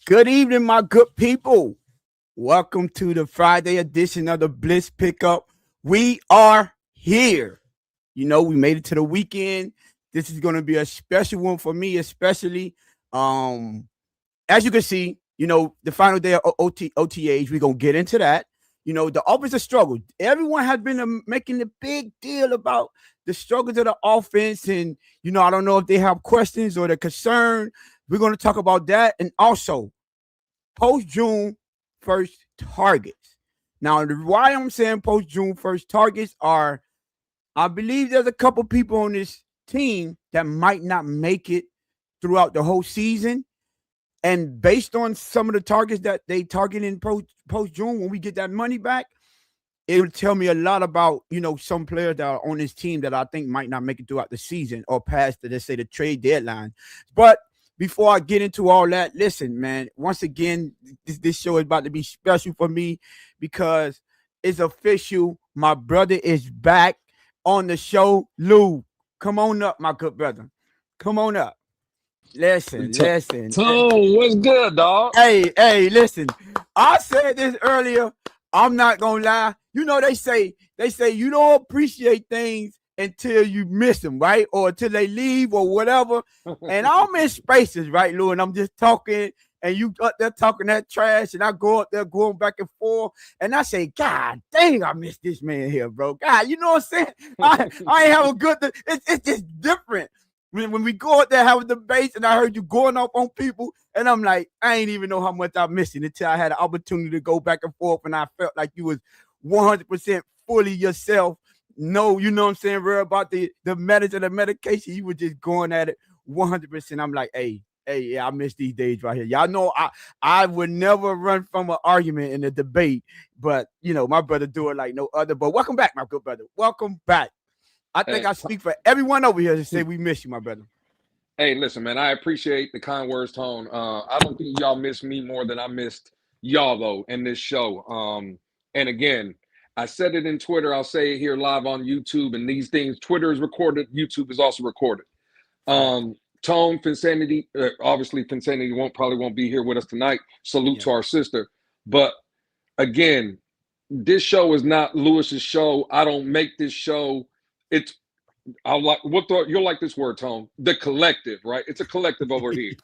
Good evening, my good people. Welcome to the Friday edition of the Bliss Pickup. We are here. We made it to the weekend. This is going to be a special one for me, especially. Um, as you can see, the final day of OTAs, we're going to get into that. The offensive struggle. Everyone has been making a big deal about the struggles of the offense. And, I don't know if they have questions or they're concerned. We're going to talk about that. And also, post June 1st targets. Now, why I'm saying post June 1st targets are, I believe there's a couple people on this team that might not make it throughout the whole season. And based on some of the targets that they target in post June, when we get that money back, it will tell me a lot about, some players that are on this team that I think might not make it throughout the season or past the, let's say, the trade deadline. But before I get into all that, listen, man, once again, this show is about to be special for me because it's official. My brother is back on the show. Lou, come on up, my good brother. Come on up. Listen. Tone, what's good, dog? Hey, listen. I said this earlier. I'm not gonna lie. They say you don't appreciate things until you miss them, right? Or until they leave or whatever. And I'm in spaces, right, Lou? And I'm just talking, and you up there talking that trash, and I go up there going back and forth, and I say, God dang, I miss this man here, bro. God, you know what I'm saying? I ain't have a good. It's just different. When we go out there having debates, and I heard you going off on people, and I'm like, I ain't even know how much I'm missing until I had an opportunity to go back and forth, and I felt like you was 100% fully yourself. No, you know what I'm saying, real about the methods of the medication. You were just going at it 100%. I'm like, hey, yeah, I miss these days right here. Y'all know I would never run from an argument in a debate, but my brother do it like no other. But welcome back, my good brother. Welcome back. I think Hey, I speak for everyone over here to say we miss you, my brother. hey, listen, man. I appreciate the kind words, Tone. I don't think y'all miss me more than I missed y'all though in this show. And again, I said it in Twitter. I'll say it here live on YouTube. And these things, Twitter is recorded. YouTube is also recorded. Facts. Tone, Finsanity, obviously Finsanity won't be here with us tonight. Salute Yeah. to our sister. But again, this show is not Lewis's show. I don't make this show. It's you'll like this word, Tone. The collective, right? It's a collective over here.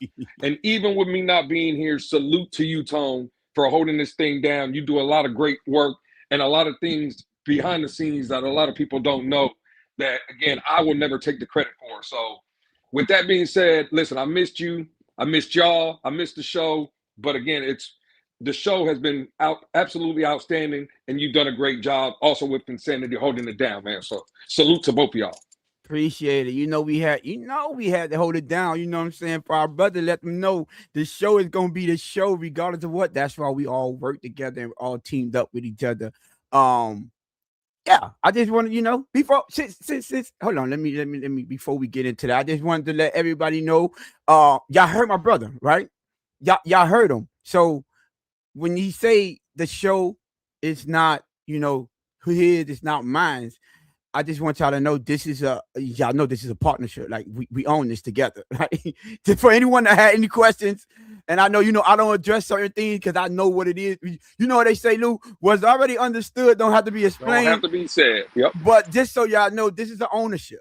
And even with me not being here, salute to you, Tone, for holding this thing down. You do a lot of great work and a lot of things behind the scenes that a lot of people don't know that again I will never take the credit for. So with that being said, listen, I missed you, I missed y'all, I missed the show. But again, it's the show has been absolutely outstanding, and you've done a great job also with Insanity holding it down, man. So salute to both of y'all. Appreciate it. We had to hold it down. You know what I'm saying? For our brother, let them know the show is gonna be the show, regardless of what. That's why we all work together and all teamed up with each other. Um, yeah, I just wanted, before since hold on, let me before we get into that, I just wanted to let everybody know. Y'all heard my brother, right? Y'all heard him. So when he say the show is not, who his, it's not mine. I just want y'all to know y'all know this is a partnership. Like we own this together. Right? For anyone that had any questions, and I know I don't address certain things because I know what it is. You know what they say, Lou, was already understood, don't have to be Don't have explained. to be said. Yep. But just so y'all know, this is an ownership.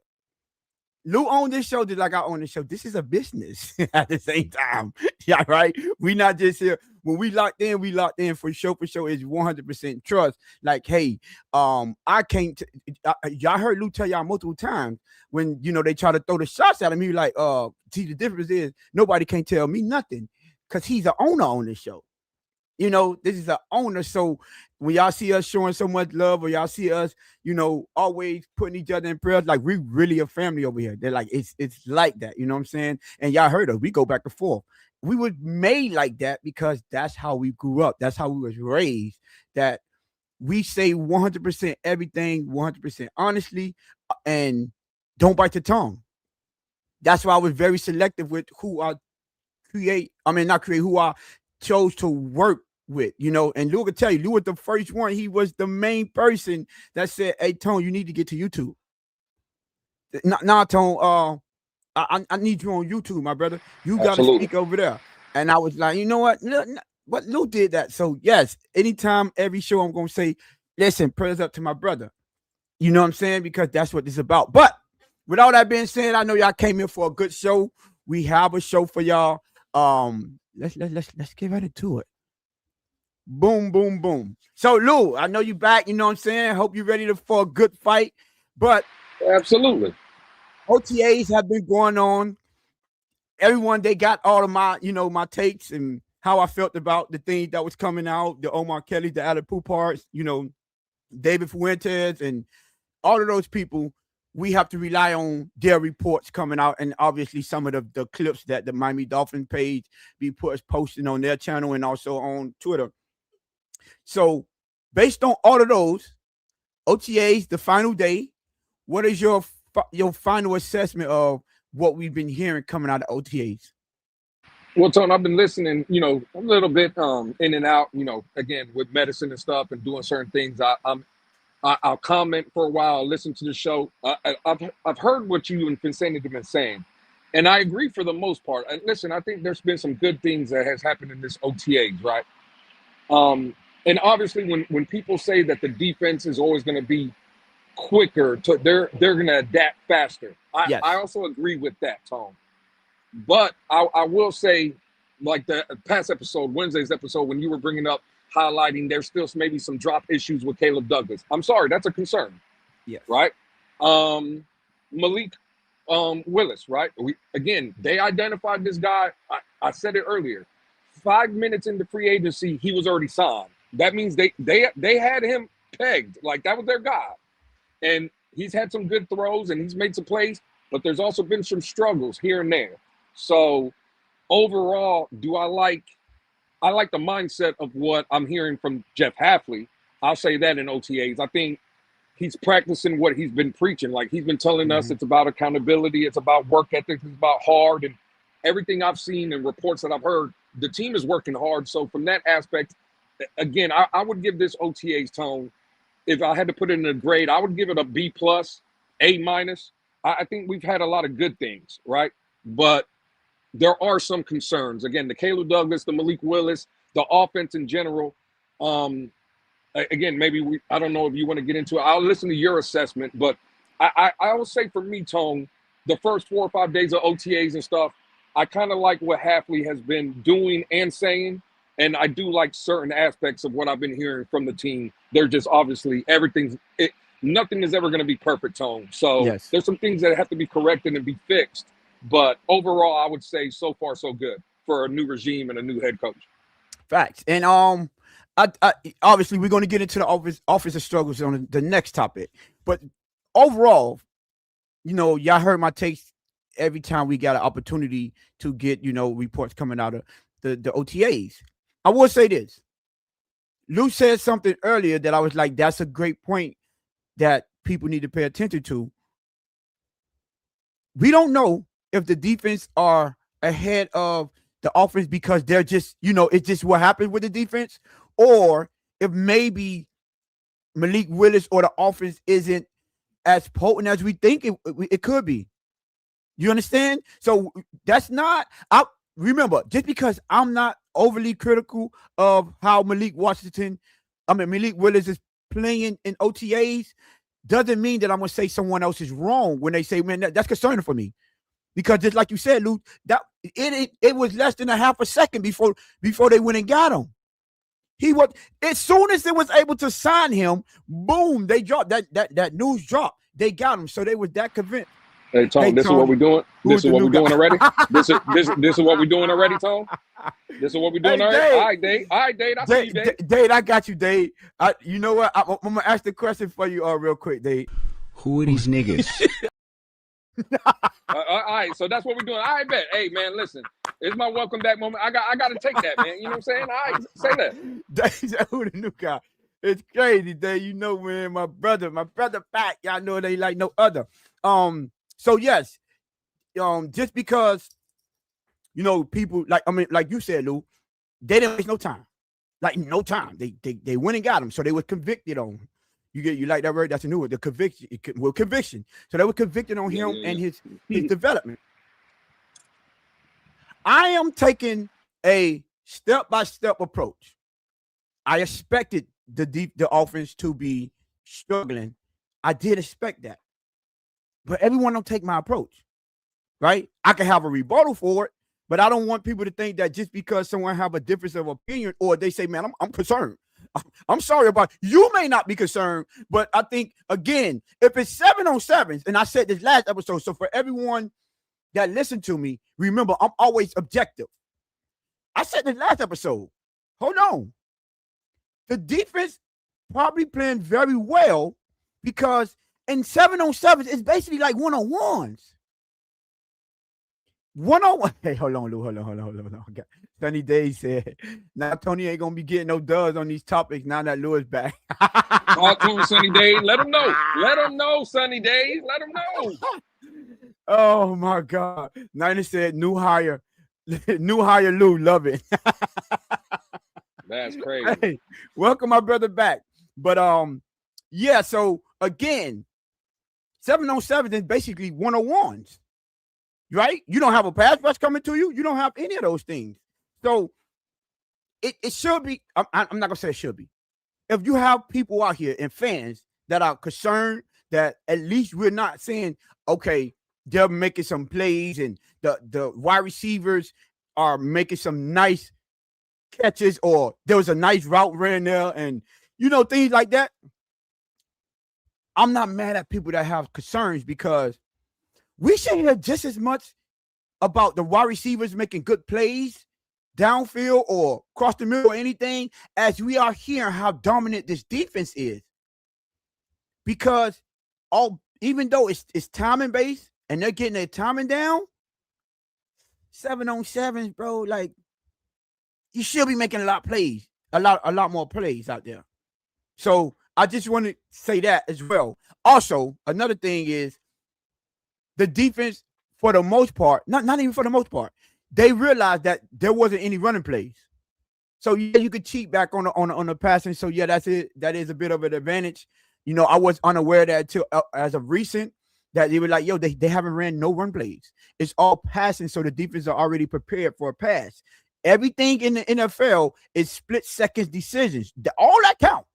Lou owned this show just like I own this show. This is a business at the same time. Yeah, right. We not just here. When we locked in, for show. It's 100% trust. Like, hey, I can't. Y'all heard Lou tell y'all multiple times when they try to throw the shots at him. He like, see, the difference is nobody can tell me nothing because he's the owner on this show. This is an owner. So when y'all see us showing so much love, or y'all see us, always putting each other in prayers, like we really a family over here. They're like, it's like that. You know what I'm saying? And y'all heard us. We go back and forth. We were made like that because that's how we grew up. That's how we was raised. That we say 100% everything, 100% honestly, and don't bite the tongue. That's why I was very selective with who I create. I mean, not create, who I chose to work with, and Lou can tell you, Lou was the first one. He was the main person that said, hey, Tone, you need to get to YouTube. Nah, Tone, I need you on YouTube, my brother. You got to Absolutely. speak over there. And I was like, you know what? But Lou did that. So yes, anytime, every show, I'm gonna say, listen, prayers up to my brother. You know what I'm saying? Because that's what this is about. But with all that being said, I know y'all came here for a good show. We have a show for y'all. Let's get right into it. Boom, boom, boom. So Lou, I know you back. You know what I'm saying? Hope you're ready for a good fight. But Absolutely. OTAs have been going on. Everyone, they got all of my, my takes and how I felt about the things that was coming out, the Omar Kelly, the Alec Poupards, David Fuentes, and all of those people. We have to rely on their reports coming out, and obviously some of the clips that the Miami Dolphins page be posting on their channel and also on Twitter. So, based on all of those OTAs, the final day, what is your final assessment of what we've been hearing coming out of OTAs? Well, Tone, I've been listening, a little bit in and out, again with medicine and stuff and doing certain things. I'll comment for a while, listen to the show. I've heard what you and Vincent have been saying, and I agree for the most part. And listen, I think there's been some good things that has happened in this OTAs, right? And obviously, when people say that the defense is always going to be quicker, they're going to adapt faster. Yes. I also agree with that, Tone. But I will say, like the past episode, Wednesday's episode, when you were bringing up highlighting there's still maybe some drop issues with Caleb Douglas. I'm sorry, that's a concern. Yes. Right? Malik Willis, right? They identified this guy. I said it earlier. 5 minutes into free agency, he was already signed. That means they had him pegged. Like that was their guy. And he's had some good throws and he's made some plays, but there's also been some struggles here and there. So overall, I like the mindset of what I'm hearing from Jeff Hafley. I'll say that in OTAs. I think he's practicing what he's been preaching. Like he's been telling us it's about accountability, it's about work ethic, it's about hard. And everything I've seen and reports that I've heard, the team is working hard. So from that aspect, again, I would give this OTAs, Tone, if I had to put it in a grade, I would give it a B+, A-. I think we've had a lot of good things, right? But there are some concerns. Again, the Caleb Douglas, the Malik Willis, the offense in general. Again, maybe I don't know if you want to get into it. I'll listen to your assessment, but I will say for me, Tone, the first 4 or 5 days of OTAs and stuff, I kind of like what Hafley has been doing and saying, and I do like certain aspects of what I've been hearing from the team. They're just obviously nothing is ever going to be perfect, Tone. So yes, there's some things that have to be corrected and be fixed. But overall, I would say so far so good for a new regime and a new head coach. Facts. And I obviously we're going to get into the offensive struggles on the next topic. But overall, y'all heard my takes every time we got an opportunity to get, reports coming out of the OTAs. I will say this. Lou said something earlier that I was like, that's a great point that people need to pay attention to. We don't know if the defense are ahead of the offense because they're just, it's just what happened with the defense, or if maybe Malik Willis or the offense isn't as potent as we think it could be. You understand? So that's not, remember, just because I'm not overly critical of how Malik Willis is playing in OTAs, doesn't mean that I'm going to say someone else is wrong when they say, man, that's concerning for me. Because just like you said, Luke, that it was less than a half a second before they went and got him. He was, as soon as they was able to sign him, boom, they dropped that news dropped. They got him. So they was that convinced. Hey, Tone, this is what we're doing. This is what we're doing already. This is what we're doing already, Tone. This is what we're doing already. All right, Dave. I see you, Dave. Dave, I got you, Dave. You know what? I'm gonna ask the question for you real quick, Dave. Who are these niggas? All right, so that's what we're doing. I bet. Hey, man, listen. It's my welcome back moment. I got to take that, man. You know what I'm saying? All right, say that. Dave, who the new guy? It's crazy, Dave. Man, my brother back. Y'all know they like no other. So yes, just because people like you said, Lou, they didn't waste no time. Like no time. They went and got him. So they were convicted on him. You like that word? That's a new word. The conviction. So they were convicted on him and his development. I am taking a step-by-step approach. I expected the offense to be struggling. I did expect that. But everyone don't take my approach, right? I can have a rebuttal for it, but I don't want people to think that just because someone have a difference of opinion or they say, man, I'm concerned. I'm sorry about you may not be concerned, but I think, again, if it's 7-on-7s, and I said this last episode, so for everyone that listened to me, remember, I'm always objective. I said this last episode. Hold on. The defense probably playing very well because in 7-on-7s, it's basically like 1-on-1s. 1-on-1. Hey, hold on, Lou. Hold on. Okay. Sunny Day said, now Tony ain't going to be getting no dubs on these topics now that Lou is back. Talk to him, Sunny Day. Let him know. Let him know, Sunny Day. Let him know. Oh, my God. Nina said, new hire Lou. Love it. That's crazy. Hey, welcome my brother back. But yeah, so again, 7-on-7 is basically 1-on-1s, right? You don't have a pass rush coming to you. You don't have any of those things. So it should be, I'm not going to say it should be. If you have people out here and fans that are concerned that at least we're not saying, okay, they're making some plays and the wide receivers are making some nice catches, or there was a nice route ran there, and things like that. I'm not mad at people that have concerns because we should hear just as much about the wide receivers making good plays downfield or across the middle or anything as we are hearing how dominant this defense is. Because even though it's timing based and they're getting their timing down, 7-on-7s, bro, like, you should be making a lot more plays out there. So I just want to say that as well. Also, another thing is the defense, for the most part, not even for the most part, they realized that there wasn't any running plays. So yeah, you could cheat back on the passing. So yeah, that's it. That is a bit of an advantage. I was unaware that until as of recent that they were like, yo, they haven't ran no run plays. It's all passing, so the defense are already prepared for a pass. Everything in the NFL is split seconds decisions. All that count.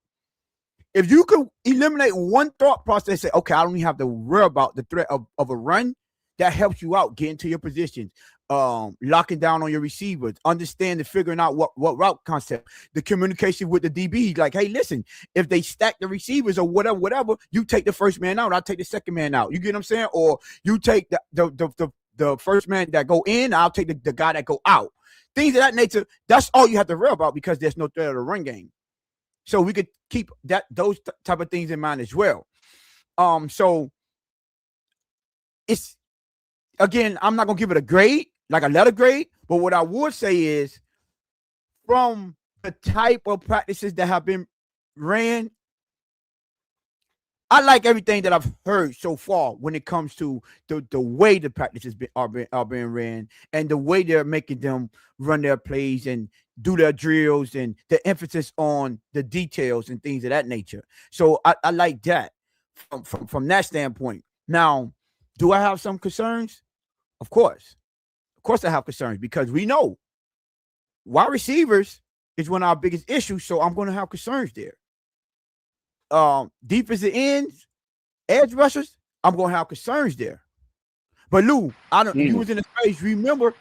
If you could eliminate one thought process, say, okay, I don't even have to worry about the threat of a run, that helps you out getting to your positions, locking down on your receivers, understanding, figuring out what route concept, the communication with the DB. Like, hey, listen, if they stack the receivers or whatever, you take the first man out, I'll take the second man out. You get what I'm saying? Or you take the first man that go in, I'll take the guy that go out. Things of that nature, that's all you have to worry about because there's no threat of the run game. So we could keep those type of things in mind as well. So it's, again, I'm not going to give it a grade, like a letter grade, but what I would say is from the type of practices that have been ran, I like everything that I've heard so far when it comes to the way the practices are being ran and the way they're making them run their plays and do their drills and the emphasis on the details and things of that nature. So I like that from that standpoint. Now, do I have some concerns? Of course I have concerns because we know wide receivers is one of our biggest issues. So I'm going to have concerns there. Defensive ends, edge rushers, I'm going to have concerns there. But Lou, you was in the space. Remember,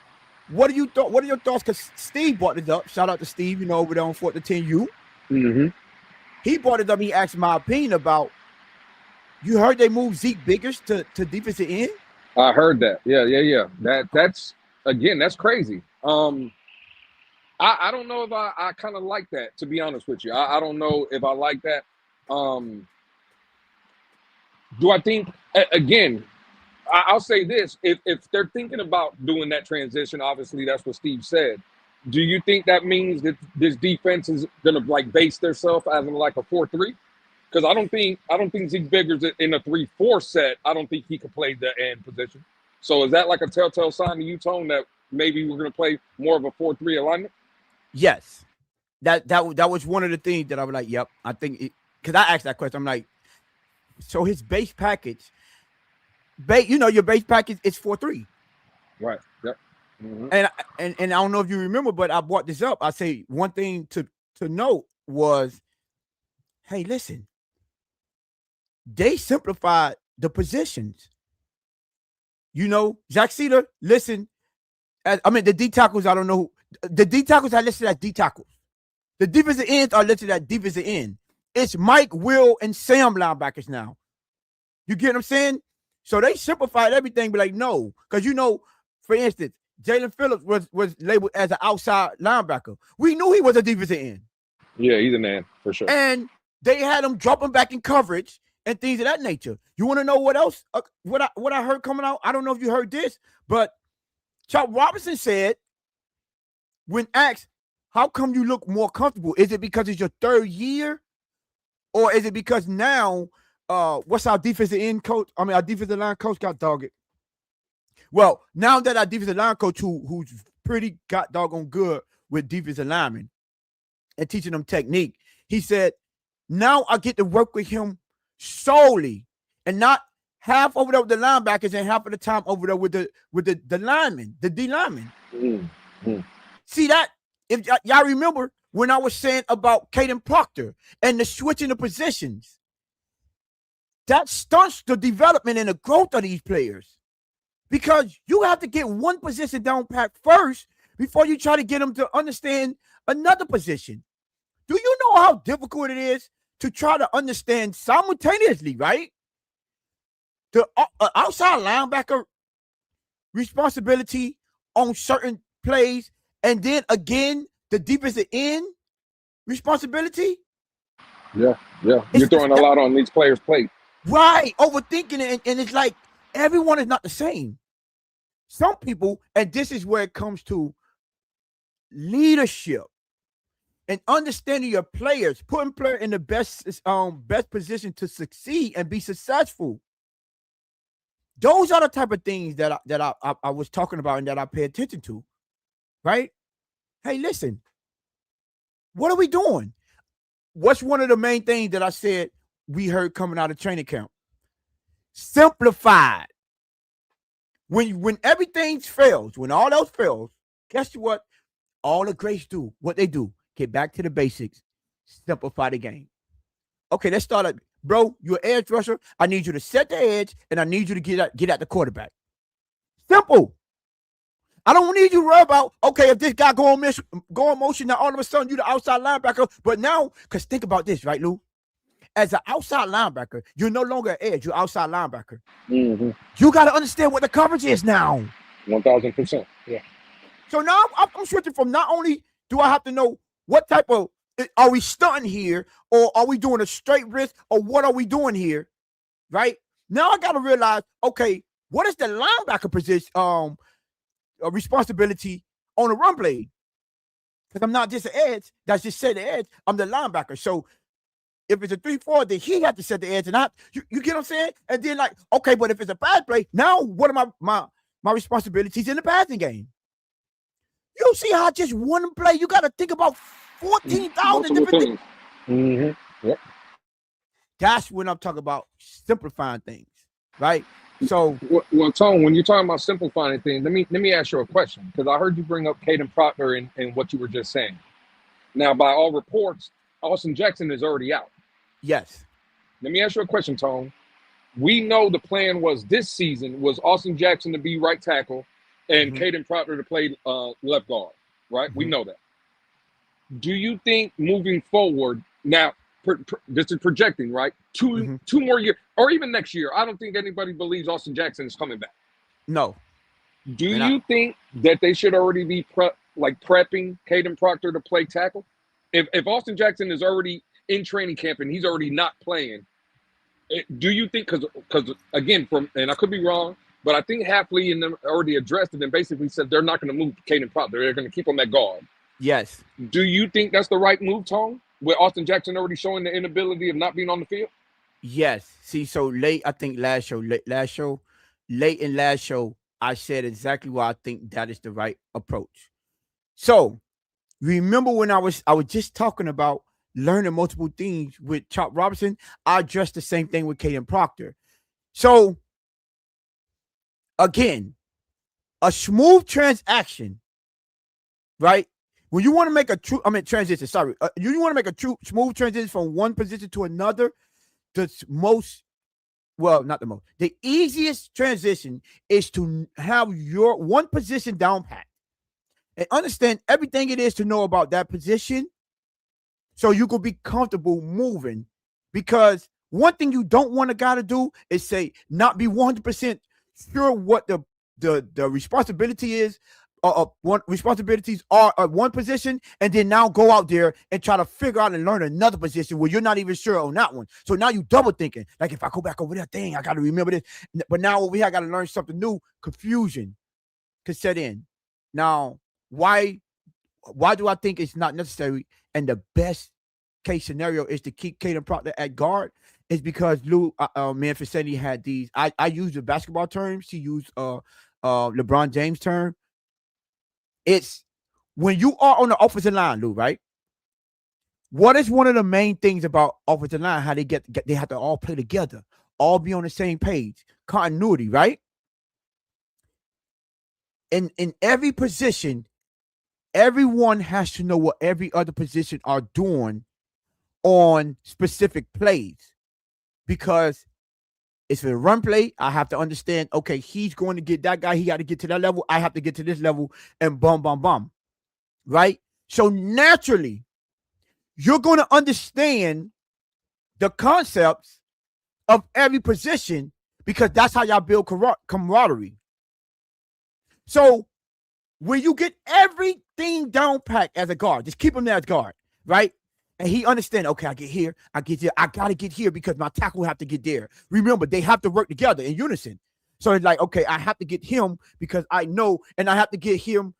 what are your thoughts? Because Steve brought it up. Shout out to Steve, over there on 4th to 10U. Mm-hmm. He brought it up. He asked my opinion about, you heard they moved Zeke Biggers to defensive end? I heard that. Yeah. That's again, that's crazy. I don't know if I kind of like that, to be honest with you. I don't know if I like that. Do I think, again, I'll say this, if they're thinking about doing that transition, obviously that's what Steve said. Do you think that means that this defense is going to like base themselves as in like a 4-3? Because I don't think Zeke Biggers in a 3-4 set. I don't think he could play the end position. So is that like a telltale sign to you, Tone, that maybe we're going to play more of a 4-3 alignment? Yes, that was one of the things that I was like, yep. I think because I asked that question, I'm like, so his base package, your base package is 4-3, right? Yep. Mm-hmm. And I don't know if you remember, but I brought this up. I say one thing to note was, hey, listen, they simplified the positions. You know, Zach Cedar, listen, I mean, the D tackles, I don't know. The D tackles are listed as D tackles. The defensive ends are listed as defensive end. It's Mike, Will, and Sam linebackers now. You get what I'm saying? So they simplified everything, but like, no. Because, you know, for instance, Jalen Phillips was labeled as an outside linebacker. We knew he was a defensive end. Yeah, he's a man for sure. And they had him dropping back in coverage and things of that nature. You want to know what else? What I heard coming out? I don't know if you heard this, but Chuck Robinson said, when asked, how come you look more comfortable? Is it because it's your third year? Or is it because now, what's our defensive end coach? I mean, our defensive line coach got dogged. Well, now that our defensive line coach, who's pretty got doggone good with defensive linemen and teaching them technique, he said, now I get to work with him solely and not half over there with the linebackers and half of the time over there with the linemen, the D linemen. Mm-hmm. See that? If y'all remember when I was saying about Caden Proctor and the switching of positions, that stunts the development and the growth of these players. Because you have to get one position down pat first before you try to get them to understand another position. Do you know how difficult it is to try to understand simultaneously, right? The outside linebacker responsibility on certain plays, and then again, the defensive end responsibility. Yeah. You're throwing a lot on these players' plate. Right. Overthinking it. And it's like everyone is not the same. Some people, and this is where it comes to leadership and understanding your players, putting player in the best position to succeed and be successful. Those are the type of things that I was talking about and that I pay attention to. Right? Hey, listen, what are we doing? What's one of the main things that I said we heard coming out of training camp? Simplified. When everything fails, when all else fails, guess what? All the greats do, what they do, get back to the basics, simplify the game. Okay, let's start at, bro, you're an edge rusher. I need you to set the edge, and I need you to get at the quarterback. Simple. I don't need you to worry about, okay, if this guy go on motion, now all of a sudden you're the outside linebacker. But now, because think about this, right, Lou? As an outside linebacker, you're no longer an edge, you're outside linebacker. Mm-hmm. You got to understand what the coverage is now. 1,000%. Yeah. So now I'm switching from, not only do I have to know what type of, are we stunting here, or are we doing a straight wrist, or what are we doing here, right? Now I got to realize, okay, what is the linebacker position, responsibility on the run blade? Because I'm not just an edge that's just set the edge. I'm the linebacker. So if it's a 3-4, then he has to set the edge, and you get what I'm saying? And then like, okay, but if it's a bad play, now what are my responsibilities in the passing game? You see how just one play, you got to think about 14,000 different things. Mm-hmm. Yep. That's when I'm talking about simplifying things, right? So, well, Tone, when you're talking about simplifying things, let me ask you a question, because I heard you bring up Caden Proctor and what you were just saying. Now, by all reports, Austin Jackson is already out. Yes. Let me ask you a question, Tone. We know the plan was this season was Austin Jackson to be right tackle and Caden Proctor to play left guard, right? We know that. Do you think moving forward, now, this is projecting, right? Two more years, or even next year, I don't think anybody believes Austin Jackson is coming back. No. Do you think that they should already be prepping Caden Proctor to play tackle? If Austin Jackson is already in training camp and he's already not playing, do you think, because again, and I could be wrong, but I think Hafley and them already addressed it and basically said they're not going to move Caden Proctor. They're going to keep him at guard. Yes. Do you think that's the right move, Tone, with Austin Jackson already showing the inability of not being on the field? Yes. See, so late, I think late in last show, I said exactly why I think that is the right approach. So remember when I was just talking about learning multiple things with Chop Robinson, I addressed the same thing with Caden Proctor. So again, a smooth transaction, right? When you want to make a true, transition. Sorry, you want to make a true smooth transition from one position to another. The most, well, not the most. The easiest transition is to have your one position down pat and understand everything it is to know about that position, so you could be comfortable moving. Because one thing you don't want a guy to do is say not be 100% sure what the responsibility is. One responsibilities are at one position, and then now go out there and try to figure out and learn another position where you're not even sure on that one. So now you double thinking, like, if I go back over there, dang, I got to remember this. But now over here, I got to learn something new. Confusion could set in. Now, why do I think it's not necessary? And the best case scenario is to keep Caden Proctor at guard, is because Lou Memphis said he had these. I use the basketball terms. He used LeBron James term. It's when you are on the offensive line, Lou, right? What is one of the main things about offensive line? How they they have to all play together, all be on the same page, continuity, right? In every position, everyone has to know what every other position are doing on specific plays, because it's a run play. I have to understand, okay, he's going to get that guy. He got to get to that level. I have to get to this level, and bum, right? So naturally, you're going to understand the concepts of every position, because that's how y'all build camaraderie. So when you get everything down pat as a guard, just keep him there as guard, right? And he understand, okay, I get here, I get there, I got to get here because my tackle have to get there. Remember, they have to work together in unison. So it's like, okay, I have to get him because I know, and I have to get him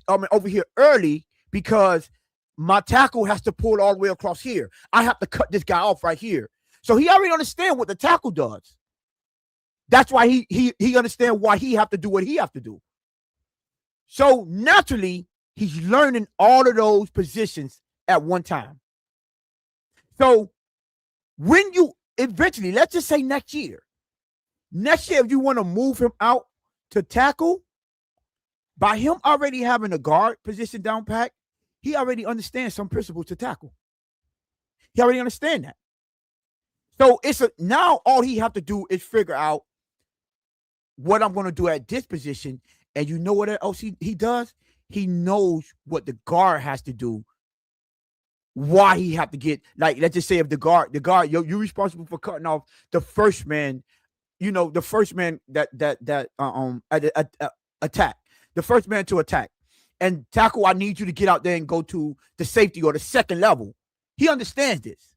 over here early because my tackle has to pull all the way across here. I have to cut this guy off right here. So he already understand what the tackle does. That's why he understand why he have to do what he have to do. So naturally, he's learning all of those positions at one time. So when you eventually, let's just say next year, if you want to move him out to tackle, by him already having a guard position down pat, he already understands some principles to tackle. He already understands that. So now all he have to do is figure out what I'm going to do at this position. And you know what else he does? He knows what the guard has to do. Why he have to get, like, let's just say if the guard, you're responsible for cutting off the first man, the first man that attack, the first man to attack, and tackle. I need you to get out there and go to the safety or the second level. He understands this.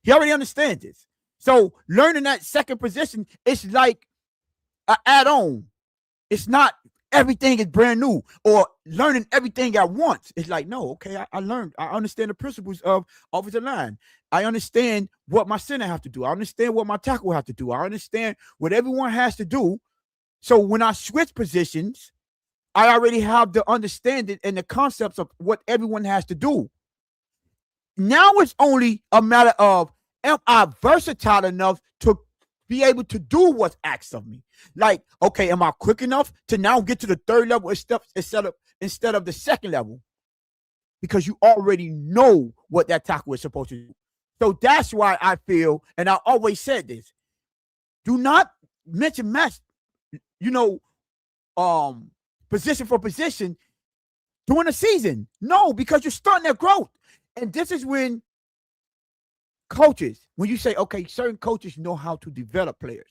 He already understands this. So learning that second position, it's like an add-on. It's not everything is brand new or learning everything at once. It's like, no, okay, I learned. I understand the principles of offensive line. I understand what my center have to do. I understand what my tackle have to do. I understand what everyone has to do. So when I switch positions, I already have the understanding and the concepts of what everyone has to do. Now it's only a matter of, am I versatile enough to be able to do what's asked of me? Like, okay, am I quick enough to now get to the third level instead of the second level? Because you already know what that tackle is supposed to do. So that's why I feel, and I always said this, do not mention match, position for position during the season. No, because you're starting their growth. And this is when coaches, when you say, okay, certain coaches know how to develop players,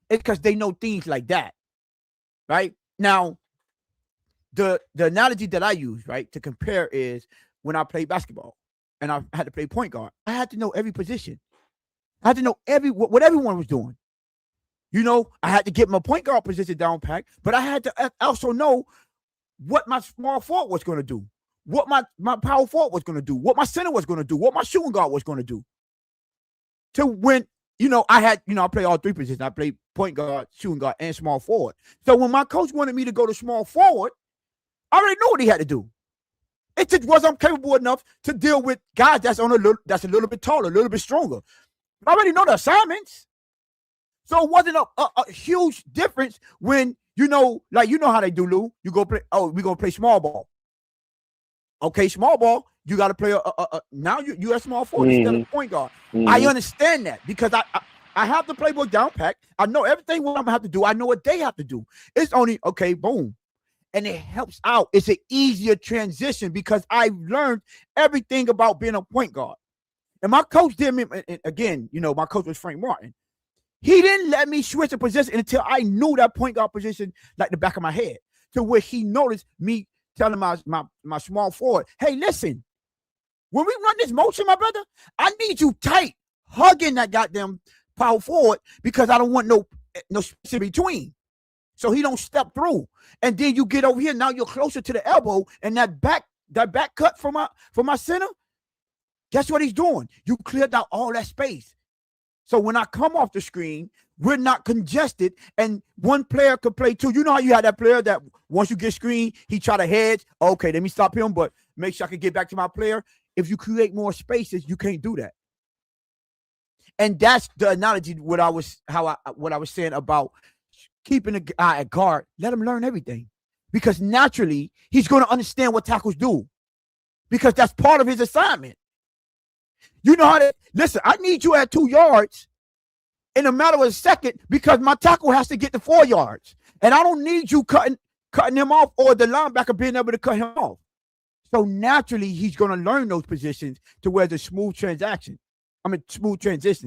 it's because they know things like that, right? Now, the analogy that I use, right, to compare is when I played basketball and I had to play point guard. I had to know every position. I had to know what everyone was doing. I had to get my point guard position down pat, but I had to also know what my small forward was going to do, what my power forward was going to do, what my center was going to do, what my shooting guard was going to do. To when, I play all three positions. I play point guard, shooting guard, and small forward. So when my coach wanted me to go to small forward, I already knew what he had to do. It just wasn't capable enough to deal with guys that's a little bit taller, a little bit stronger. I already know the assignments. So it wasn't a huge difference when like how they do, Lou. You go play. Oh, we gonna play small ball. Okay, small ball. You got to play now. You at small forward instead of point guard. I understand that because I have the playbook down pat. I know everything what I'm gonna have to do. I know what they have to do. It's only okay. Boom. And it helps out. It's an easier transition because I learned everything about being a point guard. And my coach did me again. My coach was Frank Martin. He didn't let me switch a position until I knew that point guard position like the back of my head. To where he noticed me telling my small forward, "Hey, listen, when we run this motion, my brother, I need you tight, hugging that goddamn power forward because I don't want no space in between." So he don't step through. And then you get over here, now you're closer to the elbow, and that back cut from my center, guess what he's doing? You cleared out all that space. So when I come off the screen, we're not congested, and one player could play two. You know how you had that player that once you get screened, he try to hedge. Okay, let me stop him, but make sure I can get back to my player. If you create more spaces, you can't do that. And that's the analogy what I was saying about keeping a guy at guard. Let him learn everything, because naturally he's going to understand what tackles do, because that's part of his assignment. You know how to listen. I need you at 2 yards in a matter of a second because my tackle has to get to 4 yards, and I don't need you cutting him off or the linebacker being able to cut him off. So naturally, he's going to learn those positions to where it's a smooth transition.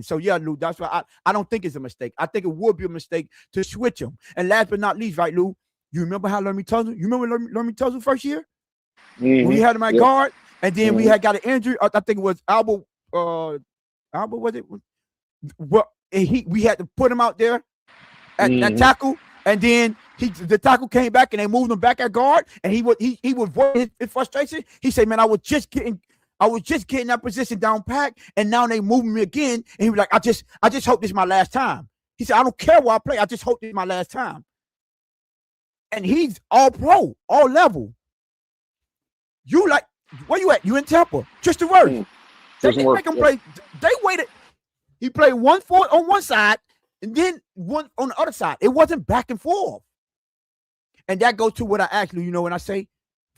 So yeah, Lou, that's why I don't think it's a mistake. I think it would be a mistake to switch him. And last but not least, right, Lou, you remember how Lermy Tuzzle? You remember Lermy Tuzzle first year? When we had him at guard, and then we had got an injury. I think it was Albert was it? Well, we had to put him out there at tackle, and then the tackle came back and they moved him back at guard, and he would voice his frustration. He said, "Man, I was just getting that position down pat, and now they moving me again." And he was like, I just hope this is my last time. He said, "I don't care where I play. I just hope this is my last time." And he's all pro, all level. You like, where you at? You in Tampa. Tristan Wirfs. They didn't make him play. They waited. He played 1 4 on one side and then one on the other side. It wasn't back and forth. And that goes to what I asked you, when I say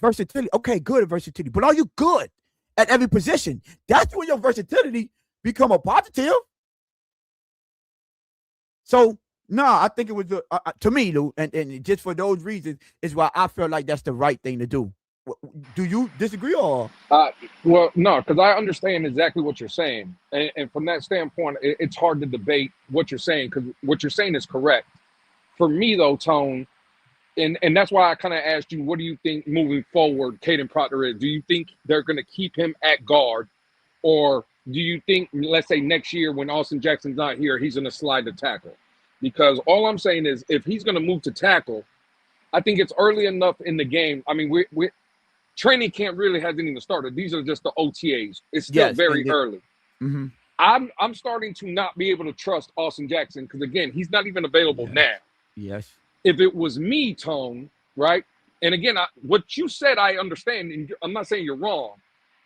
versatility. Okay, good at versatility. But are you good at every position? That's when your versatility become a positive. So, no, I think it was, to me, Lou, and just for those reasons, is why I feel like that's the right thing to do. Do you disagree or? Well, no, because I understand exactly what you're saying. And from that standpoint, it's hard to debate what you're saying, because what you're saying is correct. For me, though, Tone, and that's why I kind of asked you, what do you think moving forward Caden Proctor is? Do you think they're going to keep him at guard? Or do you think, let's say next year when Austin Jackson's not here, he's going to slide to tackle? Because all I'm saying is if he's going to move to tackle, I think it's early enough in the game. I mean, we training camp really hasn't even started. These are just the OTAs. It's still very early. Mm-hmm. I'm starting to not be able to trust Austin Jackson because, again, he's not even available now. Yes. If it was me, Tone, right? And again, what you said, I understand. And I'm not saying you're wrong,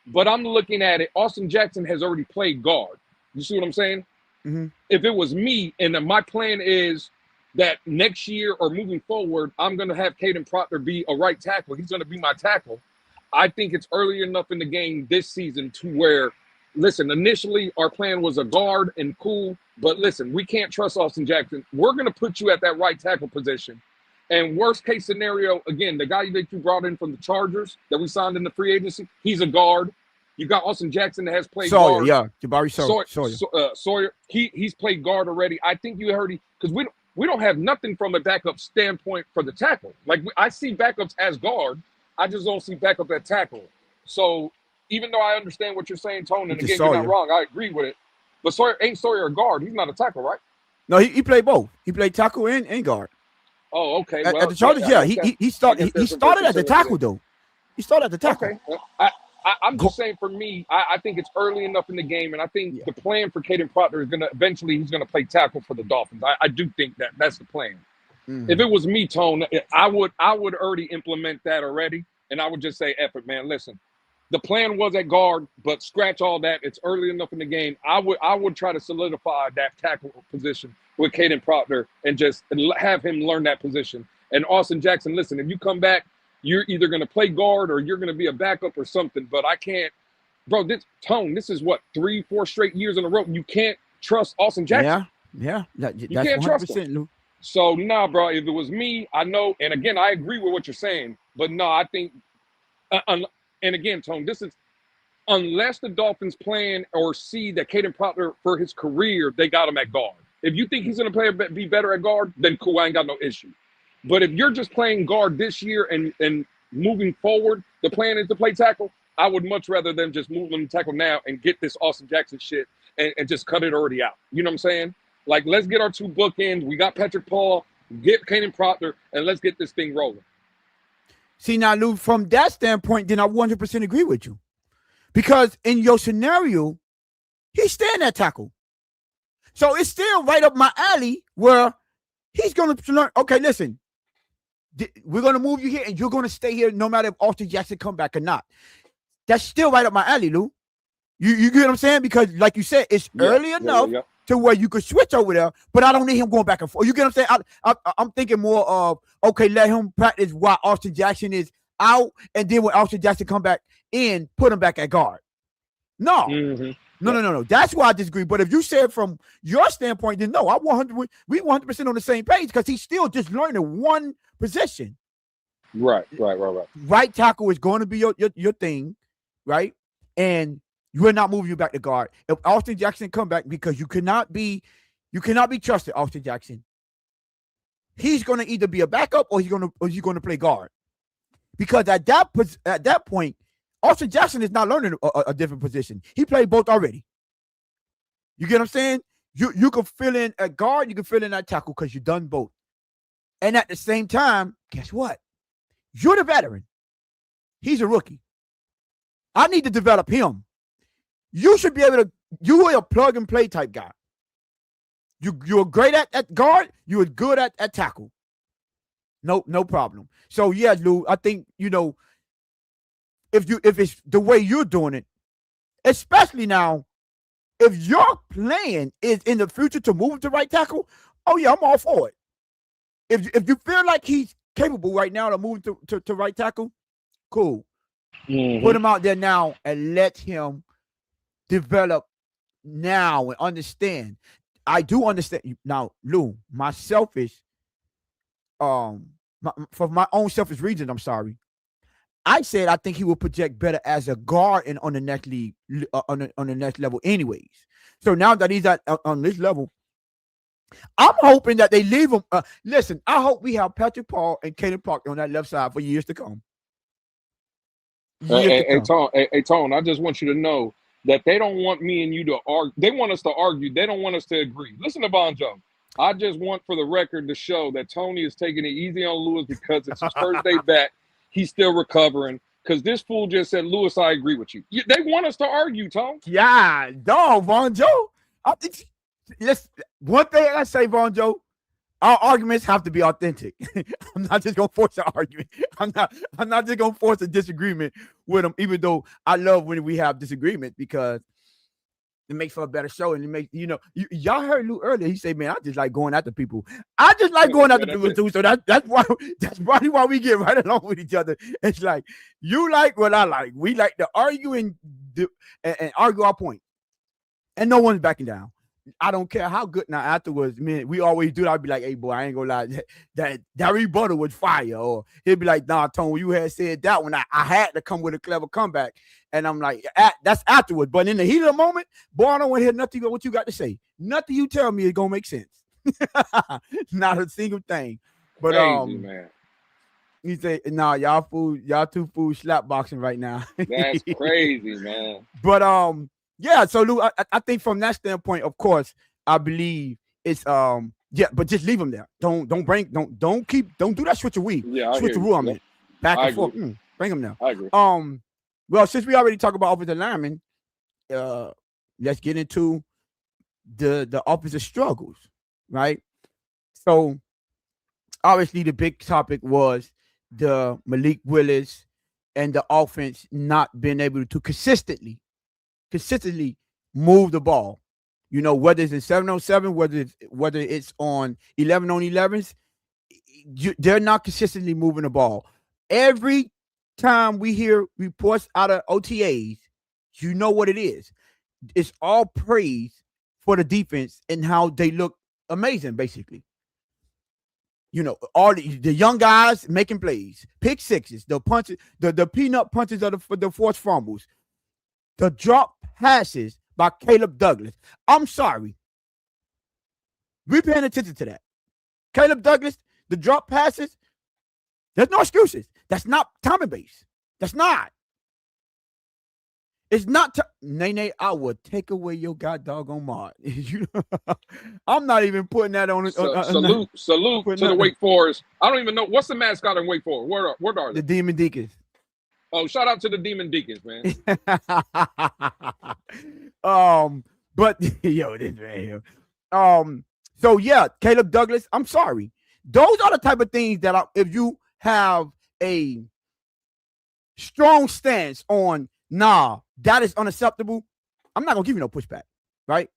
but I'm looking at it. Austin Jackson has already played guard. You see what I'm saying? Mm-hmm. If it was me, and then my plan is that next year or moving forward, I'm going to have Caden Proctor be a right tackle. He's going to be my tackle. I think it's early enough in the game this season to where, listen, initially our plan was a guard and cool, but listen, we can't trust Austin Jackson. We're going to put you at that right tackle position. And worst case scenario, again, the guy that you brought in from the Chargers that we signed in the free agency, he's a guard. You got Austin Jackson that has played guard. Yeah, Jabari Sawyer. Sawyer, he's played guard already. I think you heard because we don't have nothing from a backup standpoint for the tackle. Like I see backups as guard. I just don't see backup at tackle. So even though I understand what you're saying, Tone, and again, you're not wrong. I agree with it. But Sawyer a guard. He's not a tackle, right? No, he played both. He played tackle and guard. Oh, okay. At the Chargers, he started at the tackle, though. He started at the tackle. Okay. I'm just saying, for me, I think it's early enough in the game, and I think the plan for Caden Proctor is going to eventually he's going to play tackle for the Dolphins. I do think that's the plan. Mm-hmm. If it was me, Tone, I would already implement that already, and I would just say, "Effort, man. Listen, the plan was at guard, but scratch all that. It's early enough in the game. I would try to solidify that tackle position with Caden Proctor and just have him learn that position. And Austin Jackson, listen, if you come back, you're either going to play guard or you're going to be a backup or something. But I can't, bro. This is what 3-4 straight years in a row. You can't trust Austin Jackson. Yeah. You That's can't trust him. 100%, Lou. So nah, bro. If it was me, I know. And again, I agree with what you're saying. But no, I think, and again, Tone, this is unless the Dolphins plan or see that Caden Proctor for his career, they got him at guard. If you think he's going to be better at guard, then cool, I ain't got no issue. But if you're just playing guard this year and moving forward, the plan is to play tackle, I would much rather them just move them to tackle now and get this Austin Jackson shit and just cut it already out. You know what I'm saying? Like, let's get our 2 bookends. We got Patrick Paul, get Caden Proctor, and let's get this thing rolling. See, now, Lou, from that standpoint, then I 100% agree with you. Because in your scenario, he's staying at tackle. So it's still right up my alley where he's going to learn, okay, listen, we're going to move you here and you're going to stay here no matter if Austin Jackson come back or not. That's still right up my alley, Lou. You get what I'm saying? Because like you said, it's early enough to where you could switch over there, but I don't need him going back and forth. You get what I'm saying? I'm thinking more of, okay, let him practice while Austin Jackson is out, and then when Austin Jackson come back in, put him back at guard. No. No. That's why I disagree. But if you said from your standpoint, then no, we 100% on the same page because he's still just learning one position. Right. Right tackle is going to be your thing, right? And we're not moving you back to guard. If Austin Jackson come back, because you cannot be trusted, Austin Jackson. He's going to either be a backup or he's going to play guard. Because at that point, Austin Jackson is not learning a different position. He played both already. You get what I'm saying? You can fill in at guard, you can fill in at tackle because you've done both. And at the same time, guess what? You're the veteran. He's a rookie. I need to develop him. You should be able to. You are a plug and play type guy. You're great at guard. You're good at tackle. No problem. So yeah, Lou, I think if it's the way you're doing it, especially now, if your plan is in the future to move to right tackle, oh yeah, I'm all for it. If you feel like he's capable right now to move to right tackle, cool. Put him out there now and let him develop now and understand. I do understand now, Lou. My selfish, for my own selfish reasons, I'm sorry. I said I think he will project better as a guard and on the next league, on the next level, anyways. So now that he's on this level, I'm hoping that they leave him. Listen, I hope we have Patrick Paul and Caden Proctor on that left side for years to come. Hey, Tone, I just want you to know that they don't want me and you to argue. They want us to argue. They don't want us to agree. Listen to Bonjo. I just want for the record to show that Tony is taking it easy on Lewis because it's his first day back. He's still recovering. Because this fool just said, Lewis, I agree with you. They want us to argue, Tone. Yeah, dog, Bonjo. One thing I say, Bonjo, our arguments have to be authentic. I'm not just gonna force an argument. I'm not just gonna force a disagreement with them, even though I love when we have disagreement because it makes for a better show. And it makes y'all heard Lou earlier. He said, "Man, I just like going after people. I just like going after people too." So that's probably why we get right along with each other. It's like you like what I like. We like to argue and argue our point, and no one's backing down. I don't care how good. Now afterwards, man, we always do that. I'd be like, "Hey, boy, I ain't gonna lie, that rebuttal was fire." Or he'd be like, "Nah, Tone, you had said that when I had to come with a clever comeback." And I'm like, "That's afterwards." But in the heat of the moment, boy, I don't want to hear nothing but what you got to say. Nothing you tell me is gonna make sense. Not a single thing. But crazy, man. He said, "Nah, y'all two fools slap boxing right now." That's crazy, man. But yeah, so Lou, I think from that standpoint, of course, I believe it's but just leave him there. Don't do that switcheroo. Yeah, switcheroo on it. Back and forth. Bring him there. I agree. Well, since we already talked about offensive linemen, let's get into the offensive struggles, right? So obviously the big topic was the Malik Willis and the offense not being able to consistently move the ball. Whether it's in 7-on-7, whether it's on 11-on-11s, they're not consistently moving the ball. Every time we hear reports out of OTAs, you know what it is. It's all praise for the defense and how they look amazing, basically. All the young guys making plays, pick sixes, the punches, the peanut punches of the forced fumbles, the drop passes by Caleb Douglas. I'm sorry. We're paying attention to that. Caleb Douglas, the drop passes, there's no excuses. That's not timing based. That's not. It's not. Nene, I will take away your god doggone mod. I'm not even putting that on. Salute to the Wake Forest. I don't even know. What's the mascot in Wake Forest? Where are they? The Demon Deacons. Oh, shout out to the Demon Deacons, man. But yo, this man here. So yeah, Caleb Douglas. I'm sorry. Those are the type of things that if you have a strong stance on, nah, that is unacceptable, I'm not gonna give you no pushback, right?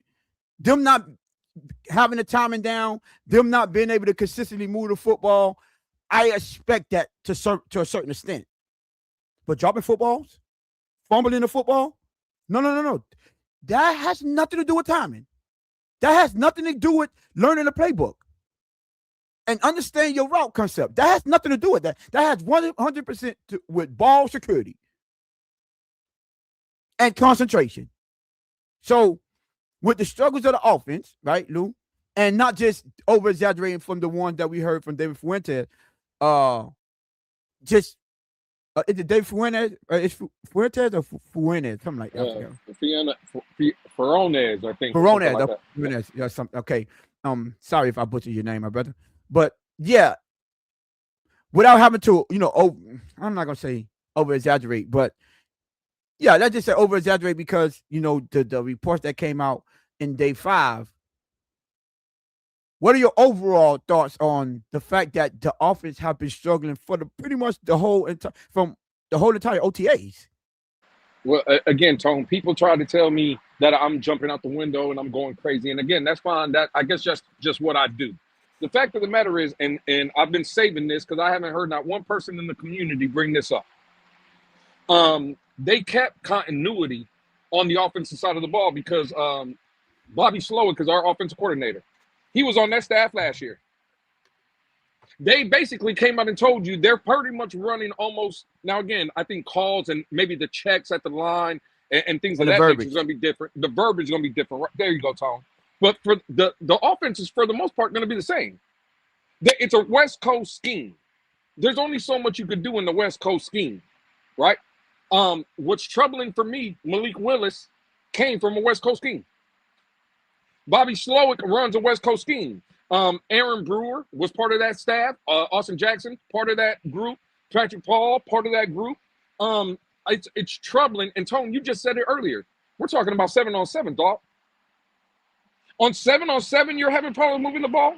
Them not having the timing down, them not being able to consistently move the football, I expect that to a certain extent. But dropping footballs, fumbling the football, no. That has nothing to do with timing. That has nothing to do with learning the playbook and understand your route concept. That has nothing to do with that. That has 100% with ball security and concentration. So with the struggles of the offense, right, Lou, and not just over exaggerating from the one that we heard from David Fuentes, is it David Fuentes? It's Fuentes or Fuentes? Something like that. Ferones, I think. Fuentes, yeah, something. Okay. Sorry if I butchered your name, my brother. But yeah, without having to, I'm not gonna say over exaggerate, but yeah, let's just say over exaggerate because the reports that came out in day 5. What are your overall thoughts on the fact that the offense have been struggling for pretty much the whole entire OTAs? Well, again, Tone, people try to tell me that I'm jumping out the window and I'm going crazy, and again, that's fine. That I guess just what I do. The fact of the matter is, and I've been saving this because I haven't heard not one person in the community bring this up. They kept continuity on the offensive side of the ball because Bobby Slowick is our offensive coordinator. He was on that staff last year. They basically came out and told you they're pretty much running almost, now again, I think calls and maybe the checks at the line and things of that nature is going to be different. The verbiage is going to be different. Right, there you go, Tom. But for the offense is, for the most part, going to be the same. It's a West Coast scheme. There's only so much you could do in the West Coast scheme, right? What's troubling for me, Malik Willis came from a West Coast scheme. Bobby Slowick runs a West Coast scheme. Aaron Brewer was part of that staff. Austin Jackson, part of that group. Patrick Paul, part of that group. It's troubling. And Tone, you just said it earlier. We're talking about 7-on-7, dog. On 7-on-7, you're having problems moving the ball?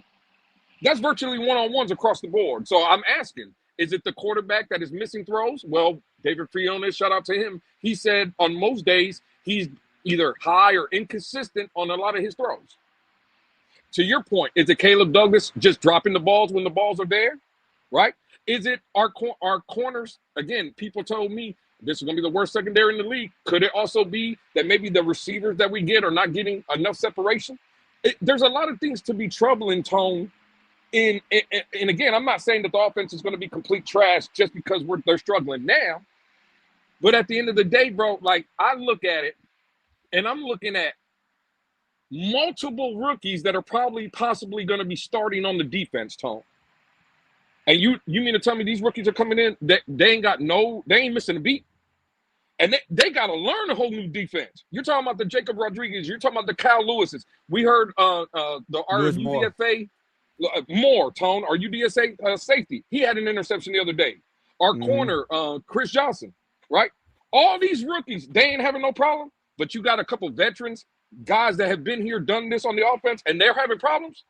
That's virtually one-on-ones across the board. So I'm asking, is it the quarterback that is missing throws? Well, David Friones, shout out to him. He said on most days, he's either high or inconsistent on a lot of his throws. To your point, is it Caleb Douglas just dropping the balls when the balls are there, right? Is it our corners? Again, people told me this is going to be the worst secondary in the league. Could it also be that maybe the receivers that we get are not getting enough separation? There's a lot of things to be troubling, Tone. And again, I'm not saying that the offense is going to be complete trash just because they're struggling now. But at the end of the day, bro, like I look at it, and I'm looking at multiple rookies that are possibly going to be starting on the defense, Tone. And you mean to tell me these rookies are coming in that they ain't missing a beat? And they got to learn a whole new defense. You're talking about the Jacob Rodriguez. You're talking about the Kyle Lewises. We heard our UDFA Moore, Tone, our UDSA safety. He had an interception the other day. Our corner, Chris Johnson, right? All these rookies, they ain't having no problem. But you got a couple veterans, guys that have been here, done this on the offense, and they're having problems.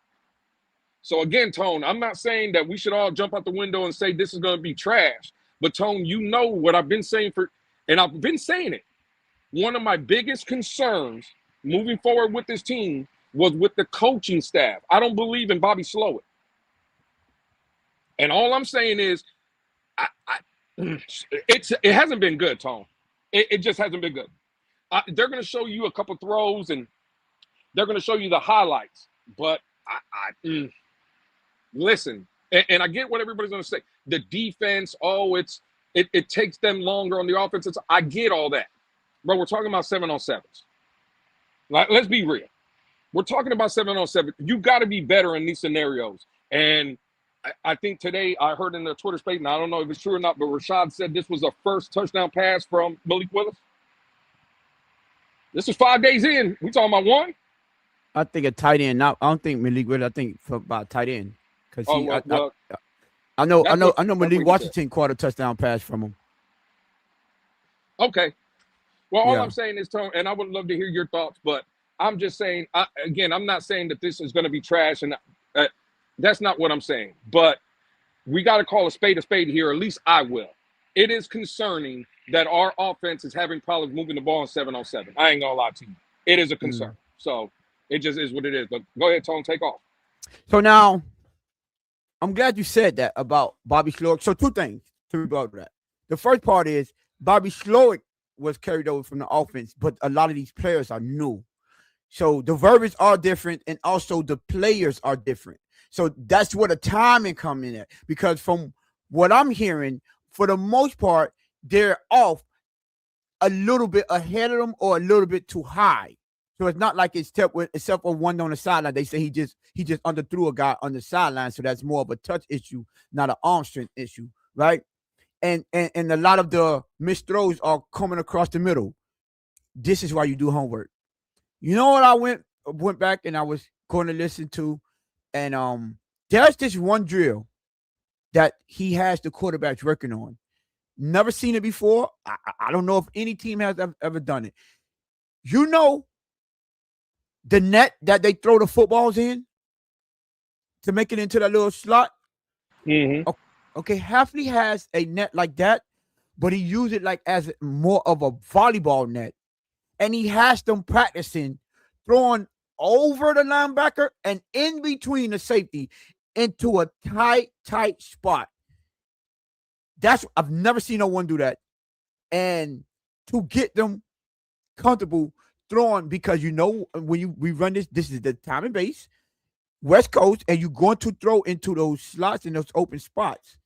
So again, Tone, I'm not saying that we should all jump out the window and say this is going to be trash. But Tone, you know what I've been saying and I've been saying it. One of my biggest concerns moving forward with this team was with the coaching staff. I don't believe in Bobby Slowick. And all I'm saying is, it hasn't been good, Tone. It just hasn't been good. They're going to show you a couple throws and they're going to show you the highlights. But listen, and I get what everybody's going to say. The defense, it takes them longer on the offense. I get all that, but we're talking about 7-on-7s. Like, let's be real. We're talking about 7-on-7. You got to be better in these scenarios. And I think today I heard in the Twitter space, and I don't know if it's true or not, but Rashad said this was a first touchdown pass from Malik Willis. This is 5 days in. We talking about one? I think a tight end. Not, I don't think Malik Willis. I think about tight end because I know Malik Washington caught a touchdown pass from him. Okay. Well, all I'm saying is, Tone, and I would love to hear your thoughts, but I'm just saying, again, I'm not saying that this is going to be trash, and that's not what I'm saying. But we got to call a spade here. At least I will. It is concerning that our offense is having problems moving the ball in 7-on-7. I ain't going to lie to you. It is a concern. So it just is what it is. But go ahead, Tone, take off. So now, I'm glad you said that about Bobby Slowick. So two things to rebut that. The first part is Bobby Slowick was carried over from the offense, but a lot of these players are new. So the verbiage are different, and also the players are different. So that's where the timing comes in at. Because from what I'm hearing, for the most part, they're off a little bit ahead of them or a little bit too high. So it's not like except for one on the sideline. They say he just underthrew a guy on the sideline. So that's more of a touch issue, not an arm strength issue, right? And a lot of the missed throws are coming across the middle. This is why you do homework. You know what I went back and I was going to listen to, and there's this one drill that he has the quarterbacks working on. Never seen it before. I don't know if any team has ever done it. You know the net that they throw the footballs in to make it into that little slot? Mm-hmm. Okay, Hafley has a net like that, but he used it like as more of a volleyball net. And he has them practicing throwing over the linebacker and in between the safety into a tight spot. I've never seen no one do that. And to get them comfortable throwing, because when we run this is the time and base, West Coast, and you're going to throw into those slots and those open spots.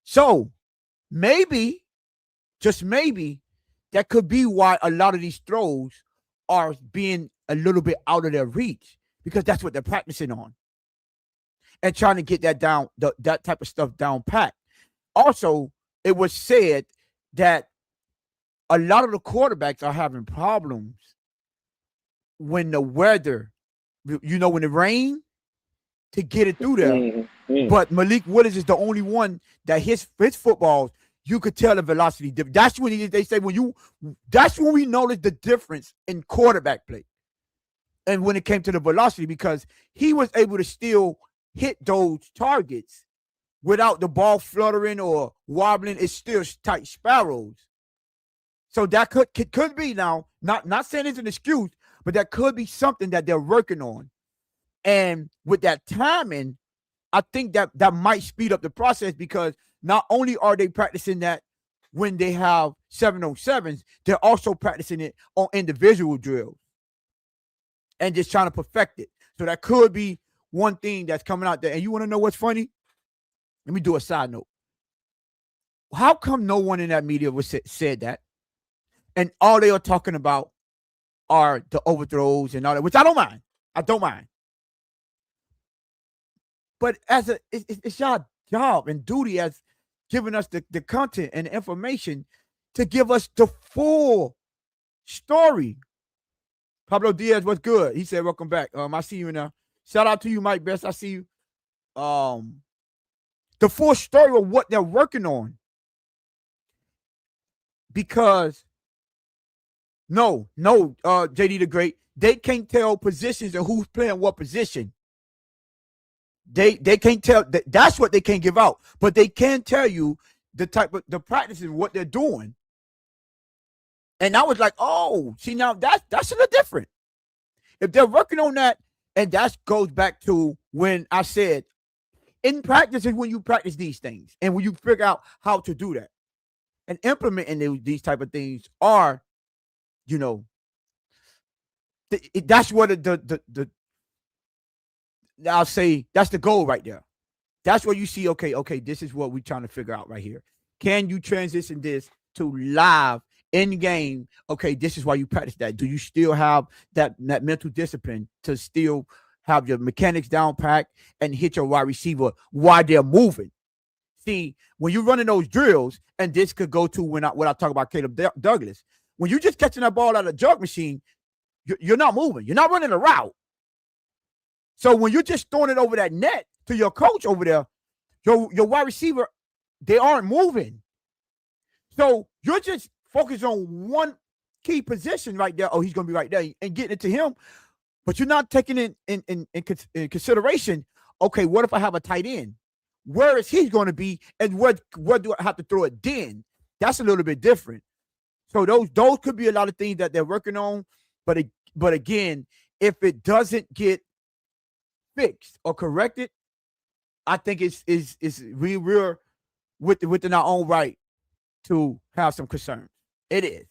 So maybe, just maybe, that could be why a lot of these throws are being a little bit out of their reach, because that's what they're practicing on and trying to get that down, that type of stuff down pat. Also, it was said that a lot of the quarterbacks are having problems when the weather, when it rains, to get it through there. Mm-hmm. But Malik Willis is the only one that his footballs, you could tell the velocity difference. That's when that's when we noticed the difference in quarterback play. And when it came to the velocity, because he was able to still hit those targets without the ball fluttering or wobbling. It's still tight spirals. So that could be now, not saying it's an excuse, but that could be something that they're working on. And with that timing, I think that might speed up the process, because not only are they practicing that when they have 7-on-7s, they're also practicing it on individual drills and just trying to perfect it. So that could be one thing that's coming out there. And you want to know what's funny? Let me do a side note. How come no one in that media said that? And all they are talking about are the overthrows and all that, which I don't mind. I don't mind. But it's your job and duty as giving us the content and the information to give us the full story. Pablo Diaz, what's good? He said, welcome back. I see you now. Shout out to you, Mike Best. I see you. The full story of what they're working on. Because JD the Great, they can't tell positions and who's playing what position. They can't tell. That's what they can't give out. But they can tell you the practices, what they're doing. And I was like, oh, see, now that's a little different. If they're working on that, and that goes back to when I said in practice is when you practice these things and when you figure out how to do that. And implementing these type of things are, you know, that's what the I'll say that's the goal right there. That's where you see, okay, this is what we're trying to figure out right here. Can you transition this to live in game? Okay, this is why you practice that. Do you still have that mental discipline to still have your mechanics down packed and hit your wide receiver while they're moving? See, when you're running those drills, and this could go to when I talk about Caleb Douglas, when you're just catching that ball out of the jug machine, you're not moving. You're not running a route. So when you're just throwing it over that net to your coach over there, your wide receiver, they aren't moving. So you're just focused on one key position right there. Oh, he's going to be right there and getting it to him. But you're not taking it in consideration. Okay, what if I have a tight end? Where is he going to be? And where do I have to throw it then? That's a little bit different. So those could be a lot of things that they're working on. But again, if it doesn't get fixed or corrected, I think we're within our own right to have some concerns. It is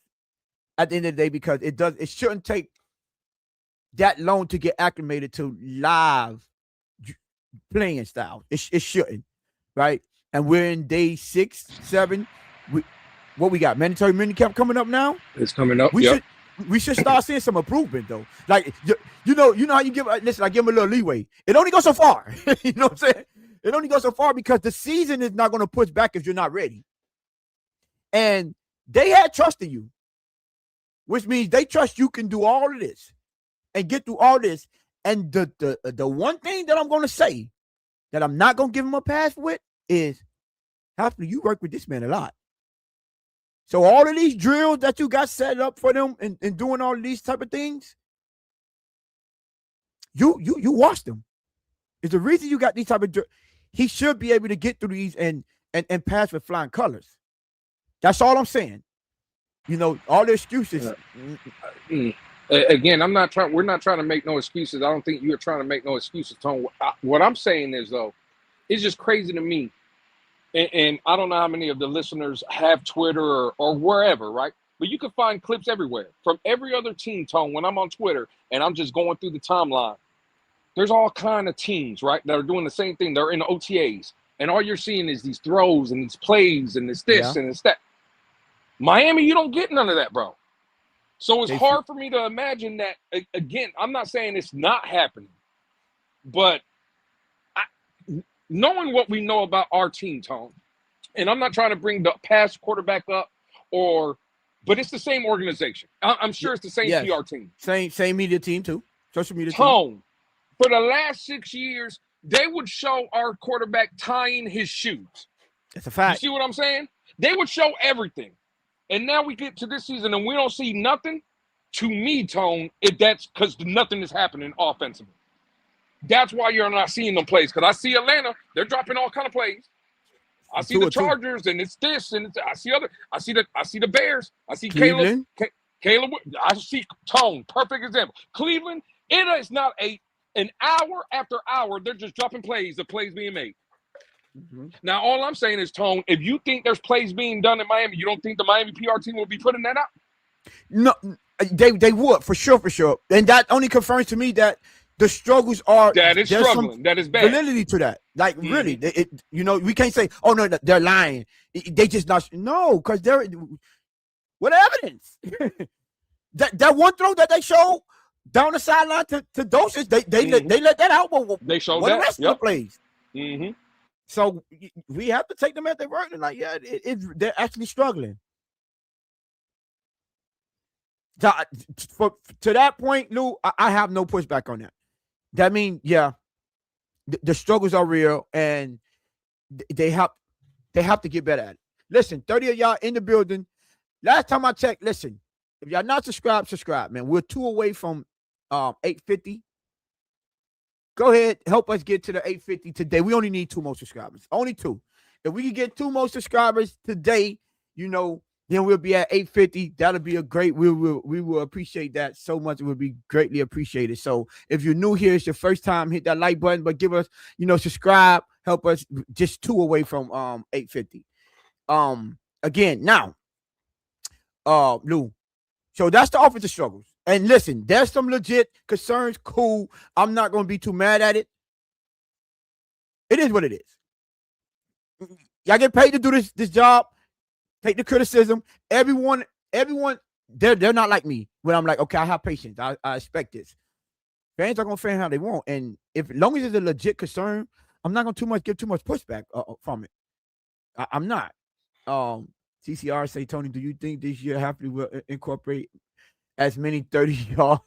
at the end of the day, because it shouldn't take that long to get acclimated to live playing style. It shouldn't, right? And we're in day 6, 7. What we got? Mandatory minicamp coming up now. It's coming up. We should start seeing some improvement though. Like you know how you give. Listen, I give them a little leeway. It only goes so far. You know what I'm saying? It only goes so far because the season is not going to push back if you're not ready. And they had trust in you, which means they trust you can do all of this and get through all this. And the one thing that I'm going to say that I'm not going to give them a pass with is, hopefully you work with this man a lot. So all of these drills that you got set up for them and doing all of these type of things, you watch them. It's the reason you got these type of drills. He should be able to get through these and pass with flying colors. That's all I'm saying. You know, all the excuses. Again, we're not trying to make no excuses. I don't think you're trying to make no excuses, Tone. What I'm saying is, though, it's just crazy to me. And I don't know how many of the listeners have Twitter or wherever, right? But you can find clips everywhere from every other team, Tone. When I'm on Twitter and I'm just going through the timeline, there's all kind of teams, right, that are doing the same thing. They're in the OTAs. And all you're seeing is these throws and these plays and this and this that. Miami, you don't get none of that, bro. So it's hard for me to imagine that. Again, I'm not saying it's not happening. But knowing what we know about our team, Tone, and I'm not trying to bring the past quarterback up, but it's the same organization. I'm sure it's the same PR team. Same media team, too. Social media Tone, team. For the last 6 years, they would show our quarterback tying his shoes. That's a fact. You see what I'm saying? They would show everything. And now we get to this season and we don't see nothing. To me, Tone, that's because nothing is happening offensively. That's why you're not seeing them plays. Because I see Atlanta, they're dropping all kind of plays. I see the Chargers, and it's this, and I see the Bears. I see Cleveland. Caleb. I see Tone. Perfect example. Cleveland. It is not an hour after hour. They're just dropping plays. The plays being made. Mm-hmm. Now, all I'm saying is, Tone, if you think there's plays being done in Miami, you don't think the Miami PR team will be putting that out? No, they would for sure, and that only confirms to me that the struggles are that is struggling. That is bad. Validity to that, like really, we can't say, oh no, they're lying. They just not because they're what evidence. that one throw that they showed down the sideline to Doses, they let that out. But they showed what that. The rest of the plays. Mm-hmm. So we have to take them at their word. And they're actually struggling. To that point, Lou, I have no pushback on that. That means, the struggles are real, and they have to get better at it. Listen, 30 of y'all in the building. Last time I checked, listen, if y'all not subscribed, subscribe, man. We're 2 away from 850. Go ahead, help us get to the 850 today. We only need 2 more subscribers. Only 2. If we can get 2 more subscribers today, Then we'll be at 850. That'll be a great. We will appreciate that so much. It would be greatly appreciated. So if you're new here, it's your first time, hit that like button, but give us, subscribe, help us just two away from 850. Again, now, Lou. So that's the offensive struggles. And listen, there's some legit concerns. Cool. I'm not gonna be too mad at it. It is what it is. Y'all get paid to do this job. Take the criticism. Everyone, they're not like me. When I'm like, okay, I have patience. I expect this. Fans are gonna fan how they want, and if as long as it's a legit concern, I'm not gonna give too much pushback from it. I'm not. CCR say, Tony, do you think this year Happy will incorporate as many 30-yard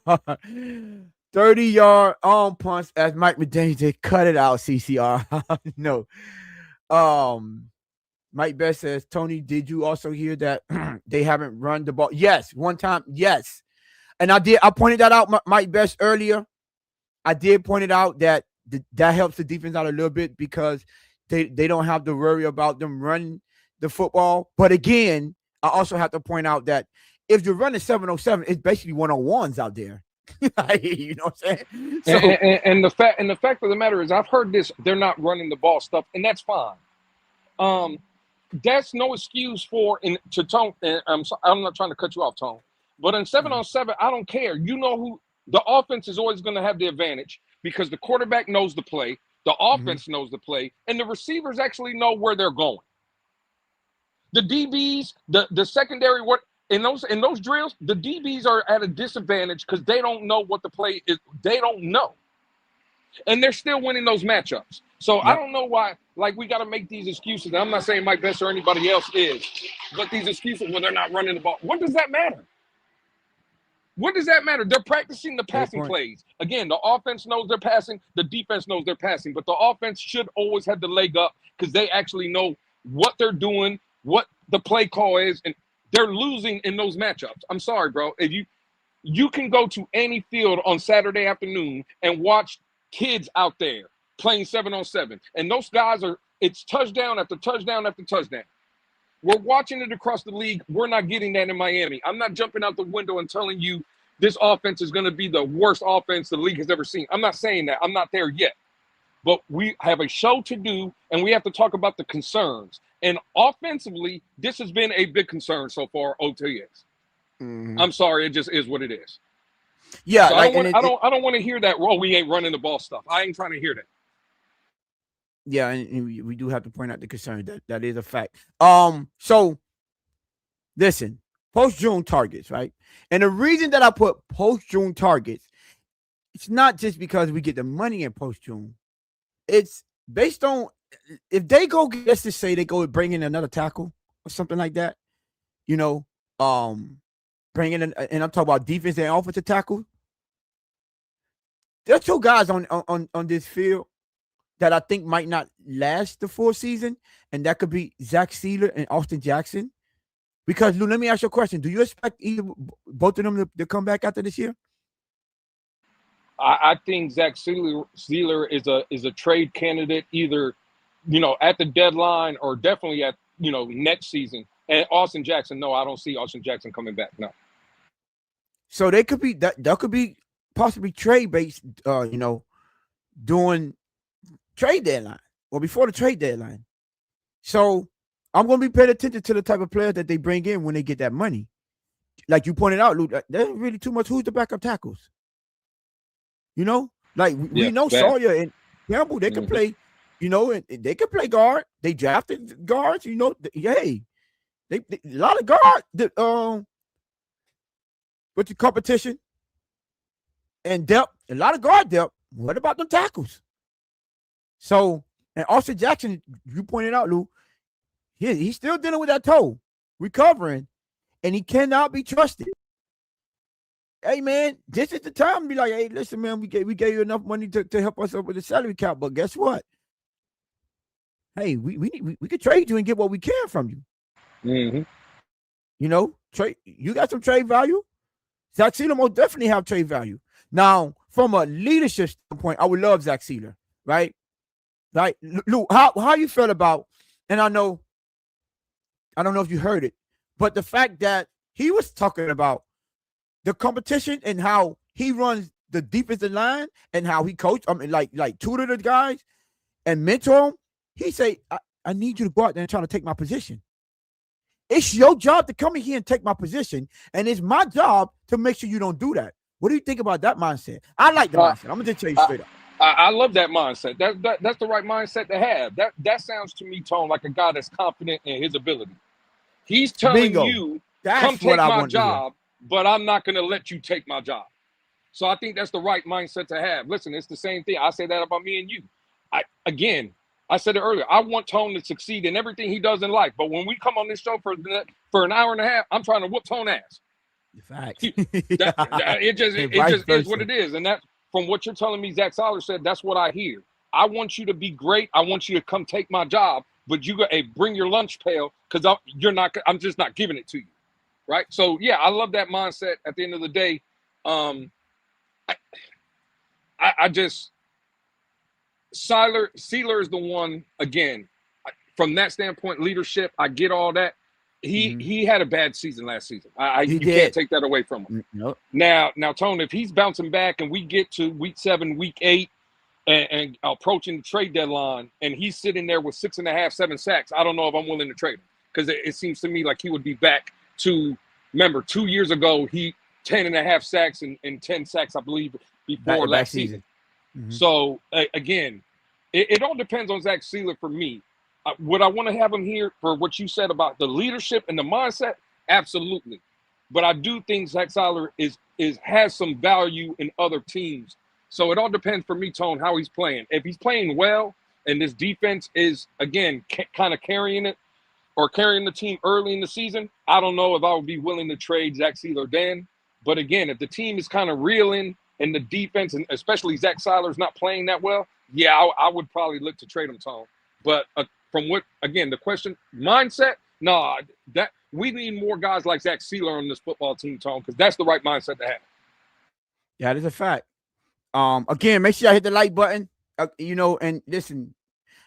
30-yard arm punts as Mike McDaniel did? Cut it out, CCR. No. Mike Best says, Tony, did you also hear that they haven't run the ball? Yes, one time, yes. And I pointed that out, Mike Best, earlier. I did point it out that that helps the defense out a little bit because they don't have to worry about them running the football. But again, I also have to point out that if you're running 707, it's basically 101s out there. You know what I'm saying? So, and the fact of the matter is, I've heard this. They're not running the ball stuff, and that's fine. That's no excuse for to Tone. I'm not trying to cut you off, Tone, but in 7-on-7, I don't care. You know who the offense is always going to have the advantage because the quarterback knows the play, the offense knows the play, and the receivers actually know where they're going. The DBs, the secondary, in those drills, the DBs are at a disadvantage because they don't know what the play is. They don't know, and they're still winning those matchups. So I don't know why. Like, we got to make these excuses. I'm not saying Mike Best or anybody else is, but these excuses when they're not running the ball. What does that matter? What does that matter? They're practicing the passing plays. Again, the offense knows they're passing. The defense knows they're passing. But the offense should always have the leg up because they actually know what they're doing, what the play call is, and they're losing in those matchups. I'm sorry, bro. If you can go to any field on Saturday afternoon and watch kids out there playing 7-on-7. And those guys it's touchdown after touchdown after touchdown. We're watching it across the league. We're not getting that in Miami. I'm not jumping out the window and telling you this offense is going to be the worst offense the league has ever seen. I'm not saying that. I'm not there yet. But we have a show to do, and we have to talk about the concerns. And offensively, this has been a big concern so far, OTAs. I'm sorry, it just is what it is. Yeah, so I don't want to hear that, we ain't running the ball stuff. I ain't trying to hear that. Yeah, and we do have to point out the concern that is a fact. So listen, post-June targets, right? And the reason that I put post-June targets, it's not just because we get the money in post-June. It's based on if they go, let's just say they go bring in another tackle or something like that, bring in, and I'm talking about defense and offensive tackle. There's two guys on this field that I think might not last the full season, and that could be Zach Sealer and Austin Jackson. Because, Lou, let me ask you a question. Do you expect both of them to come back after this year? I think Zach Sealer is a trade candidate either, at the deadline or definitely at, next season. And Austin Jackson, no, I don't see Austin Jackson coming back, no. So they could be that could be possibly trade based, doing trade deadline or before the trade deadline. So I'm going to be paying attention to the type of players that they bring in when they get that money. Like you pointed out, Luke, there's really too much. Who's the backup tackles? We know Sawyer and Campbell, they can play, and they can play guard. They drafted guards, hey, they a lot of guard with the competition and depth, a lot of guard depth. What about the tackles? So, and Austin Jackson, you pointed out, Lou, he's still dealing with that toe, recovering, and he cannot be trusted. Hey, man, this is the time to be like, hey, listen, man, we gave you enough money to help us up with the salary cap, but guess what? Hey, we could trade you and get what we can from you. Trade. You got some trade value. Zach Sealer most definitely have trade value. Now, from a leadership standpoint, I would love Zach Sealer, right? Like, Lou, how you feel about, and I don't know if you heard it, But the fact that he was talking about the competition and how he runs the defensive line and how he coached, like tutor the guys and mentor them. He say, I need you to go out there and try to take my position. It's your job to come in here and take my position, and it's my job to make sure you don't do that. What do you think about that mindset? I like the mindset. I'm gonna just tell you straight up. I love that mindset. That's the right mindset to have. That sounds to me, Tone, like a guy that's confident in his ability. He's telling Bingo. you, That's come take what I my want to hear. job, but I'm not going to let you take my job. So I think that's the right mindset to have. Listen, it's the same thing. I say that about me and you. I said it earlier. I want Tone to succeed in everything he does in life. But when we come on this show for an hour and a half, I'm trying to whoop Tone ass. Facts. It just is what it is. And that, from what you're telling me, Zach Seiler said, that's what I hear. I want you to be great. I want you to come take my job, but you got bring your lunch pail because I'm just not giving it to you. Right. So, yeah, I love that mindset at the end of the day. Seiler is the one, again, from that standpoint, leadership, I get all that. He had a bad season last season. You can't take that away from him. Nope. Now, Tony, if he's bouncing back and we get to week 7, week 8, and approaching the trade deadline, and he's sitting there with 6.5, 7 sacks, I don't know if I'm willing to trade him, because it seems to me like he would be back to, remember, 2 years ago, he 10.5 sacks and 10 sacks, I believe, before last season. Mm-hmm. So, again, it all depends on Zach Seiler for me. Would I want to have him here for what you said about the leadership and the mindset? Absolutely. But I do think Zach Seiler has some value in other teams. So it all depends for me, Tone, how he's playing. If he's playing well and this defense is, again, kind of carrying it or carrying the team early in the season, I don't know if I would be willing to trade Zach Seiler then. But again, if the team is kind of reeling and the defense, and especially Zach Seiler's not playing that well, yeah, I would probably look to trade him, Tone. But from what, again, the question, mindset, that we need more guys like Zach Seiler on this football team, Tone, because that's the right mindset to have. Yeah, that is a fact. Again, make sure y'all hit the like button. And listen,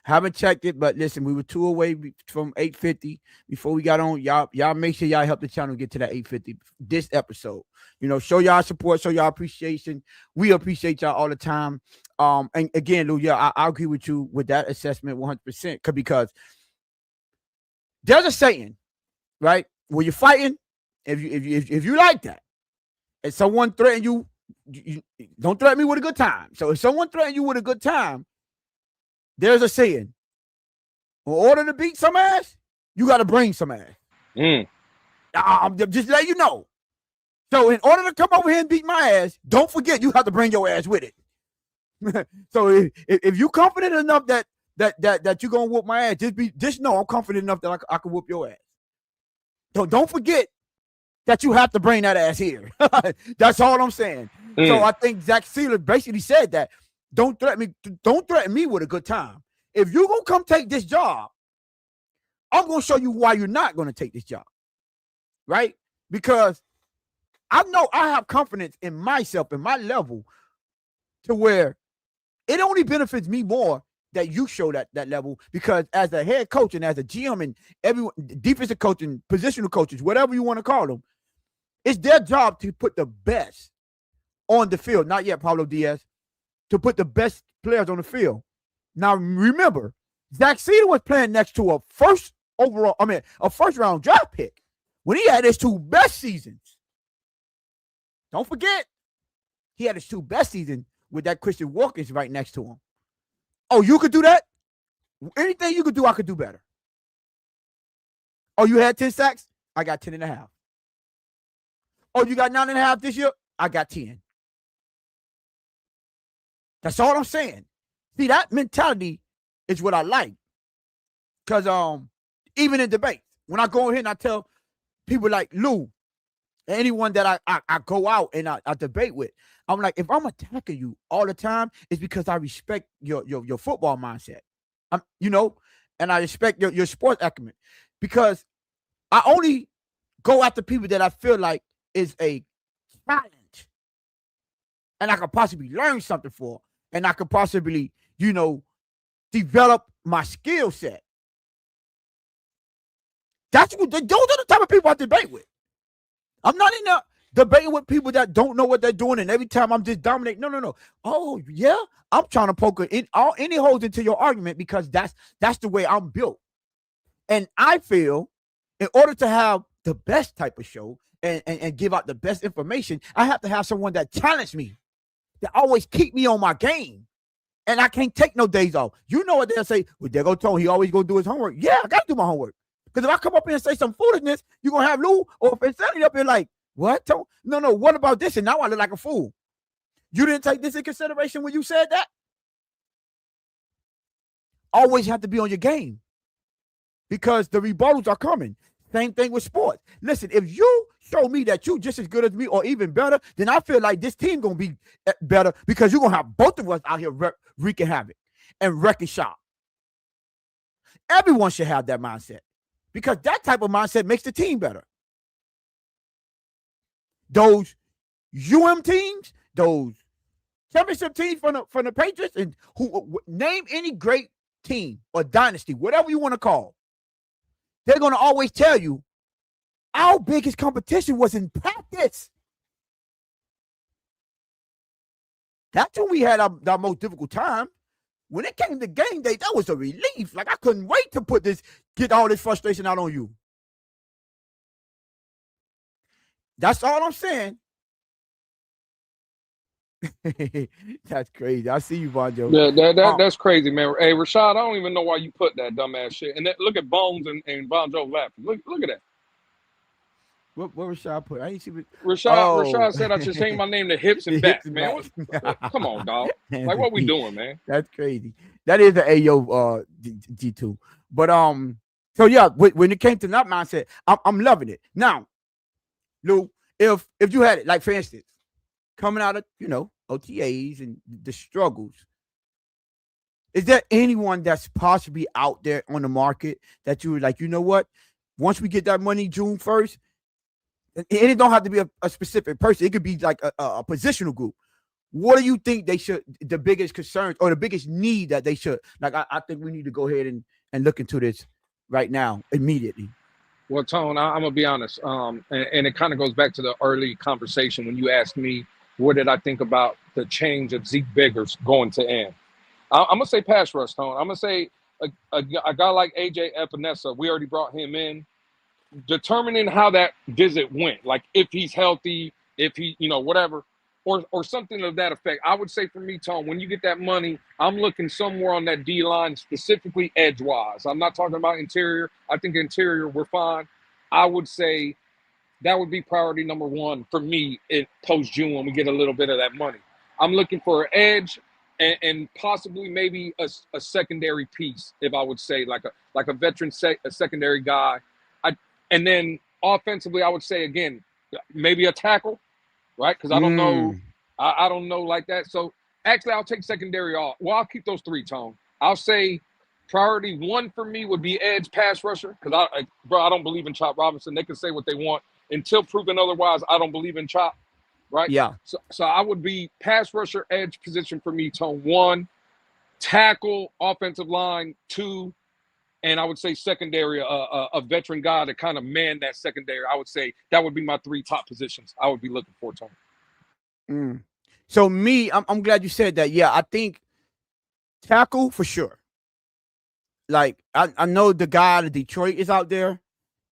haven't checked it, but listen, we were 2 away from 850 before we got on. Y'all make sure y'all help the channel get to that 850 this episode. Show y'all support, show y'all appreciation. We appreciate y'all all the time. And again, Lou, yeah, I agree with you with that assessment 100%. Because there's a saying, right? When you're fighting, if you like that, and someone threaten you, don't threaten me with a good time. So if someone threatens you with a good time, there's a saying: in order to beat some ass, you got to bring some ass. I'm just letting you know. So in order to come over here and beat my ass, don't forget you have to bring your ass with it. So if you're confident enough that you're gonna whoop my ass, just know I'm confident enough that I can whoop your ass. So don't forget that you have to bring that ass here. That's all I'm saying. So I think Zach Seiler basically said that. Don't threaten me with a good time. If you're gonna come take this job, I'm gonna show you why you're not gonna take this job. Right? Because I know I have confidence in myself and my level to where it only benefits me more that you show that level, because as a head coach and as a GM and everyone, defensive coaching, positional coaches, whatever you want to call them, it's their job to put the best on the field. Not yet, Pablo Diaz, to put the best players on the field. Now, remember, Zach Seiler was playing next to a first round draft pick when he had his 2 best seasons. Don't forget, he had his 2 best seasons with that Christian Wilkins right next to him. Oh, you could do that? Anything you could do, I could do better. Oh, you had 10 sacks? I got 10.5. Oh, you got 9.5 this year? I got 10. That's all I'm saying. See, that mentality is what I like. Because even in debates, when I go in here and I tell people like Lou, anyone that I go out and I debate with, I'm like, if I'm attacking you all the time, it's because I respect your football mindset. And I respect your sports acumen. Because I only go after people that I feel like is a challenge. And I could possibly learn something for. And I could possibly, develop my skill set. Those are the type of people I debate with. I'm not in there debating with people that don't know what they're doing, and every time I'm just dominating. No. Oh yeah, I'm trying to poke any holes into your argument because that's the way I'm built. And I feel in order to have the best type of show and give out the best information, I have to have someone that challenge me, that always keep me on my game. And I can't take no days off. You know what they'll say? Well, there go Tone. He always gonna do his homework. Yeah, I gotta do my homework. Because if I come up here and say some foolishness, you're gonna have Lou or Insanity up here like, what? Tone? No, what about this? And now I look like a fool. You didn't take this in consideration when you said that? Always have to be on your game. Because the rebuttals are coming. Same thing with sports. Listen, if you show me that you just as good as me or even better, then I feel like this team going to be better because you're going to have both of us out here wreaking havoc and wrecking shop. Everyone should have that mindset because that type of mindset makes the team better. Those teams, those championship teams from the Patriots, and who name any great team or dynasty, whatever you want to call, they're going to always tell you our biggest competition was in practice. That's when we had our most difficult time. When it came to game day, that was a relief. Like I couldn't wait to get all this frustration out on you. That's all I'm saying. That's crazy. I see you, Bonjo. Yeah, that's crazy, man. Hey, Rashad, I don't even know why you put that dumbass shit. And look at Bones and Bonjo laughing. Look at that. What Rashad put? I ain't see what. Rashad said I should change my name to Hips and Back, man. Come on, dog. Like, what we doing, man? That's crazy. That is the Ayo G2. But so yeah, when it came to that mindset, I'm loving it. Now, Lou, if you had it, like for instance, coming out of OTAs and the struggles, is there anyone that's possibly out there on the market that you were like, you know what? Once we get that money June 1st, and it don't have to be a specific person. It could be like a positional group. What do you think the biggest concerns or the biggest need that they should, like, I think we need to go ahead and look into this right now, immediately. Well, Tone, I'm going to be honest. And it kind of goes back to the early conversation when you asked me, what did I think about the change of Zeke Biggers going to end? I'm going to say pass rush, Tone. I'm going to say a guy like AJ Epinesa, we already brought him in. Determining how that visit went, like if he's healthy, if he, whatever, or something of that effect. I would say for me, Tone, when you get that money, I'm looking somewhere on that D line, specifically edge-wise. I'm not talking about interior. I think interior, we're fine. I would say that would be priority number one for me in post-June when we get a little bit of that money. I'm looking for an edge and possibly maybe a secondary piece, if I would say, like a veteran a secondary guy. And then offensively, I would say, again, maybe a tackle, right? Because I don't know. I don't know like that. So actually, I'll take secondary off. Well, I'll keep those three, Tone. I'll say priority one for me would be edge pass rusher because, I don't believe in Chop Robinson. They can say what they want. Until proven otherwise, I don't believe in Chop, right? Yeah. So I would be pass rusher, edge position for me, Tone. One, tackle, offensive line, two, and I would say secondary, a veteran guy to kind of man that secondary. I would say that would be my three top positions I would be looking for, Tony. So me, I'm glad you said that. Yeah, I think tackle for sure. Like I know the guy out of Detroit is out there,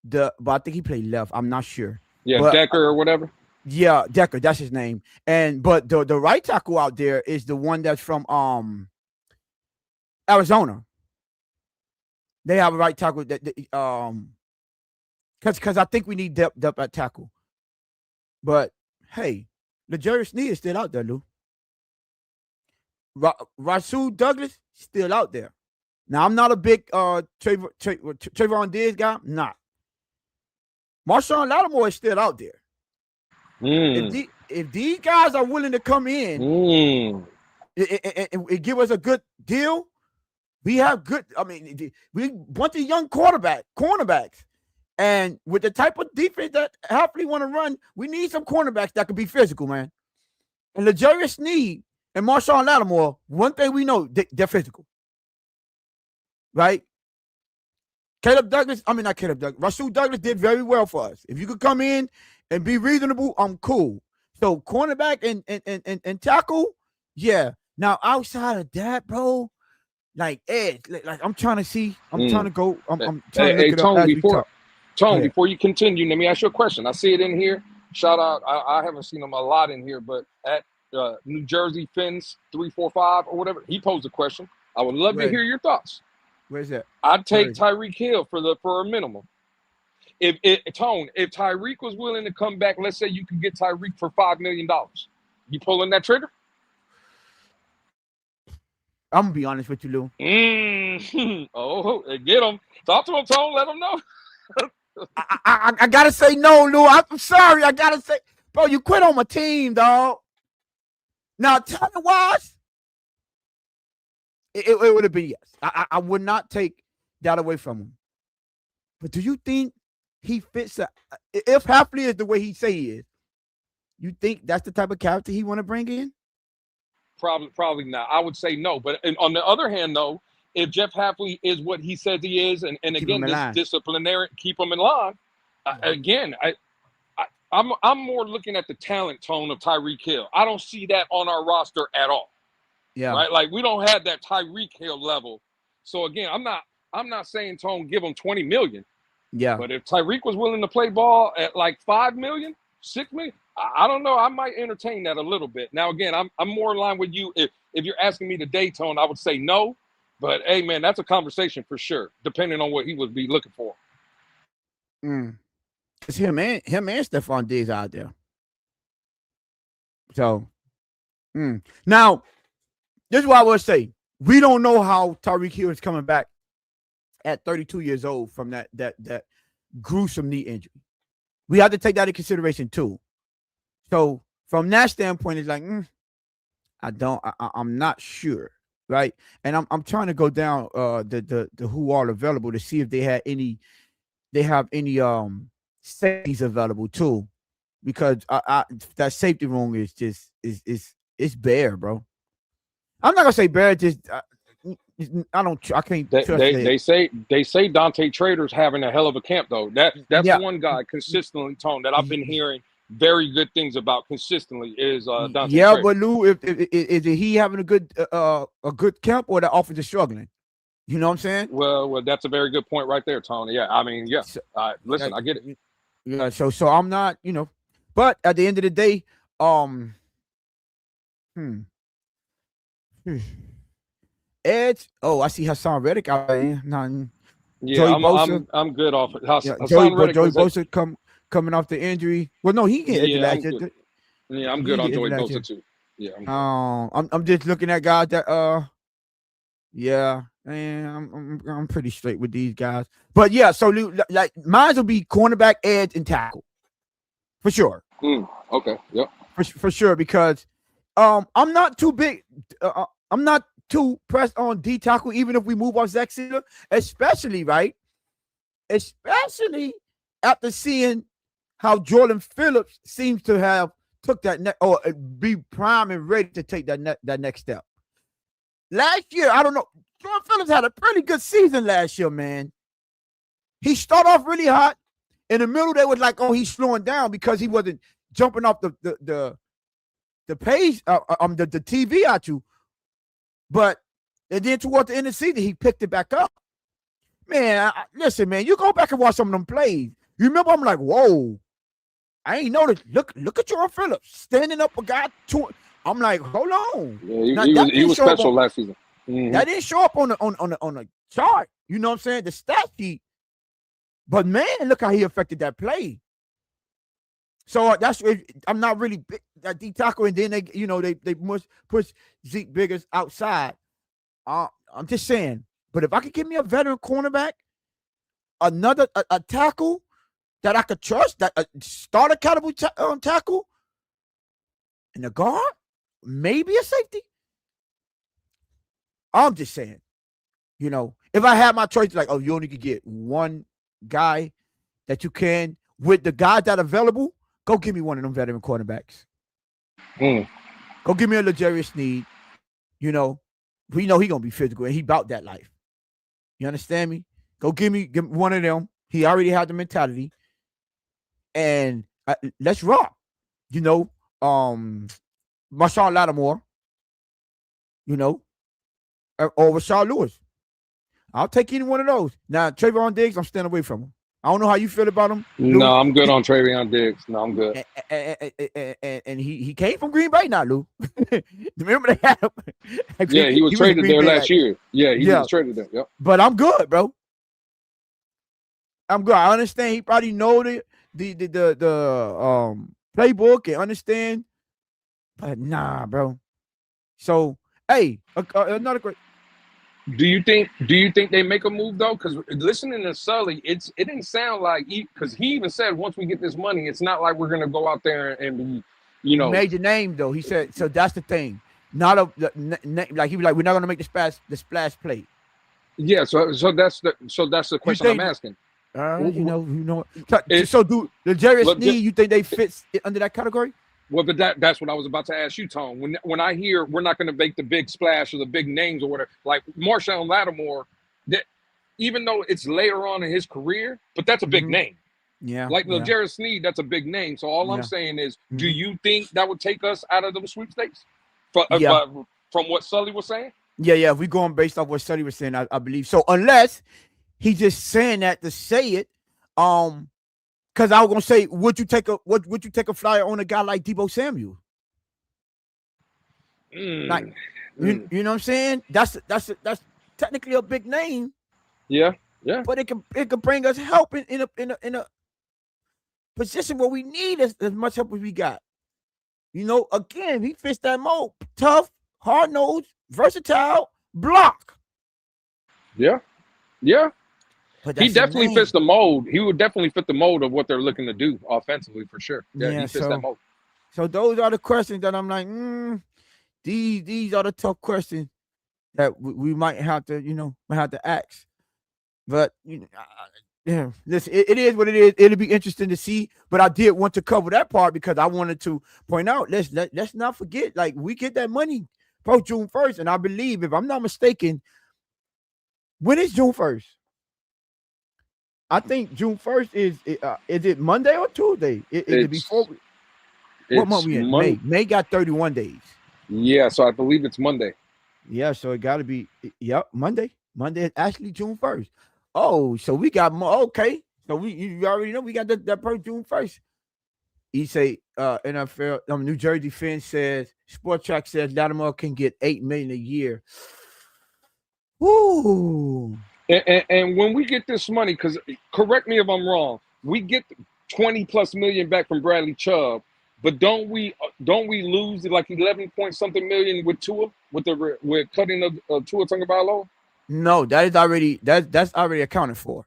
but I think he played left. I'm not sure. Yeah, but, Decker or whatever. Yeah, Decker, that's his name. But the right tackle out there is the one that's from Arizona. They have a right tackle that because I think we need depth at tackle. But hey, L'Jarius Sneed is still out there, Lou. Rasul Douglas still out there. Now I'm not a big Trayvon Diggs guy. Not. Marshawn Lattimore is still out there. If these guys are willing to come in and give us a good deal, we have good. I mean, we want the young cornerbacks, and with the type of defense that Hafley want to run, we need some cornerbacks that could be physical, man. And L'Jarius Sneed and Marshawn Lattimore, one thing we know, they're physical, right? Caleb Douglas, I mean not Caleb Douglas, Rasul Douglas did very well for us. If you could come in and be reasonable, I'm cool. So cornerback and tackle, yeah. Now outside of that, bro, like edge, like I'm trying to see, I'm trying to go, I'm trying to look Hey, it up Tone, as we talk. before you continue, let me ask you a question. I see it in here. Shout out. I haven't seen him a lot in here, but at New Jersey Fins 345 or whatever, he posed a question. I would love to hear your thoughts. Where's that? I'd take Tyreek Hill for a minimum. If Tyreek was willing to come back, let's say you could get Tyreek for $5 million, you pulling that trigger? I'm gonna be honest with you, Lou. Oh, get him. Talk to him, Tone. Let him know. I gotta say no, Lou. I'm sorry. I gotta say, bro, you quit on my team, dog. Now, talent wise, it would have been yes. I would not take that away from him. But do you think he fits? If Hafley is the way he say he is, you think that's the type of character he want to bring in? Probably not. I would say no. But on the other hand, though, if Jeff Hafley is what he says he is, and again, this disciplinary, keep him in line. Again, I'm more looking at the talent tone of Tyreek Hill. I don't see that on our roster at all. Yeah. Right. Like we don't have that Tyreek Hill level. So again, I'm not saying Tone give him 20 million. Yeah. But if Tyreek was willing to play ball at like 5 million, 6 million, I don't know. I might entertain that a little bit. Now, again, I'm more in line with you. If you're asking me today, Tone, I would say no. But hey, man, that's a conversation for sure, depending on what he would be looking for. It's him and Stephon Diggs out there. So now, this is what I would say. We don't know how Tyreek Hill is coming back at 32 years old from that gruesome knee injury. We have to take that into consideration too. So from that standpoint, it's like I'm not sure, right? And I'm trying to go down the who are available to see if they have any safeties available too, because that safety room is just it's bare, bro. I'm not gonna say bare, just I can't trust it. They say Dante Trader's having a hell of a camp though. That's one guy consistently, Tone, that I've been hearing very good things about consistently is Dante Trader. But Lou, is he having a good camp, or the offense is struggling? You know what I'm saying? Well, that's a very good point right there, Tony. Yeah, I mean, yeah. Listen, I get it. Yeah, so I'm not, but at the end of the day, Edge. Oh, I see Hassan Reddick out there. Yeah, I'm good off it. Joey Bosa coming off the injury. Well, no, he get injured last year. Yeah, I'm good on Joey Bosa too. Yeah, I'm just looking at guys that yeah, and I'm pretty straight with these guys. But yeah, so like mine will be cornerback, edge, and tackle for sure. Okay, yep, for sure, because I'm not too big. I'm not too pressed on D tackle, even if we move off Zach Sealer, especially after seeing how Jordan Phillips seems to have took that or be prime and ready to take that next step. Last year, I don't know, Jordan Phillips had a pretty good season last year, man. He started off really hot. In the middle, they was like, "Oh, he's slowing down," because he wasn't jumping off the page, the TV at you. But and then towards the end of the season, he picked it back up. Man, listen, man, you go back and watch some of them plays. You remember, I'm like, whoa, I ain't noticed. Look at Jordan Phillips standing up a guy. I'm like, hold on. Yeah, he was special last season. Mm-hmm. That didn't show up on the chart. You know what I'm saying? The stat sheet. But man, look how he affected that play. So I'm not really big at D tackle, and then they must push Zeke Biggers outside. I'm just saying. But if I could give me a veteran cornerback, another a tackle that I could trust, that start a caliber tackle, and a guard, maybe a safety. I'm just saying, if I had my choice, like, oh, you only could get one guy that you can with the guys that are available, go give me one of them veteran cornerbacks. Go give me a L'Jarius Sneed. We know he gonna be physical and he about that life. You understand me? Go give me one of them. He already had the mentality, and let's rock. You know, Marshawn Lattimore. You know, or Rashard Lewis. I'll take any one of those. Now, Trayvon Diggs, I'm staying away from him. I don't know how you feel about him, No, Lou. I'm good on Travion Diggs. No, I'm good. And he came from Green Bay now, Lou. Remember they had him. Yeah, he was He was in traded Green there Bay. last year. Yeah, he Yeah, was traded there. Yep. but I'm good, bro. I'm good. I understand he probably know the playbook and understand, but nah, bro. So hey, another great. Do you think they make a move though? Because listening to Sully, it didn't sound like because he even said once we get this money, it's not like we're gonna go out there and be, He made the name though. He said so. That's the thing. Not like he was like we're not gonna make the splash play. Yeah. So that's the You question I'm think? asking. You know. So, It, so do the Jerry look, Sneed? You think they fit under that category? well, but that's what I was about to ask you, Tone. When I hear we're not going to make the big splash or the big names or whatever, like Marshawn Lattimore, that even though it's later on in his career, but that's a big Mm-hmm. name. Yeah, Like yeah, Jared Sneed, that's a big name. So all I'm yeah, saying is, do mm-hmm. you think that would take us out of them sweepstakes? Yeah, From what Sully was saying? yeah. If we going based off what Sonny was saying, I believe so. Unless he just saying that to say it, because I was gonna say, would you take a flyer on a guy like Debo Samuel? Like, Mm, you know what I'm saying? That's technically a big name, yeah, yeah. but it can bring us help in a position where we need as much help as we got. You know, again, he fits that mold. Tough, hard nosed, versatile, block. Yeah, yeah. But He that's a definitely fits name. the mold. He would definitely fit the mold of what they're looking to do offensively for sure. Yeah, Yeah, he fits that mold. so those are the questions that I'm like, these are the tough questions that we might have to, might have to ask. But yeah, listen, it is what it is. It'll be interesting to see. But I did want to cover that part because I wanted to point out. Let's not forget, like we get that money post June 1st, and I believe, if I'm not mistaken, when is June 1st? I think June 1st is it Monday or Tuesday? Is it before? It's What month it's we in? Mon. May. May got 31 days. Yeah, so I believe it's Monday. Yeah, so it got to be Monday. Monday is actually June 1st. Oh, so we got more. Okay, so you already know we got that per June 1st. He say NFL New Jersey fan says Sport Track says Lattimore can get $8 million a year. Woo! And when we get this money, because correct me if I'm wrong, we get 20 plus million back from Bradley Chubb, but don't we lose like 11 point something million with Tua with cutting of Tua Tagovailoa? No, that is already that's already accounted for.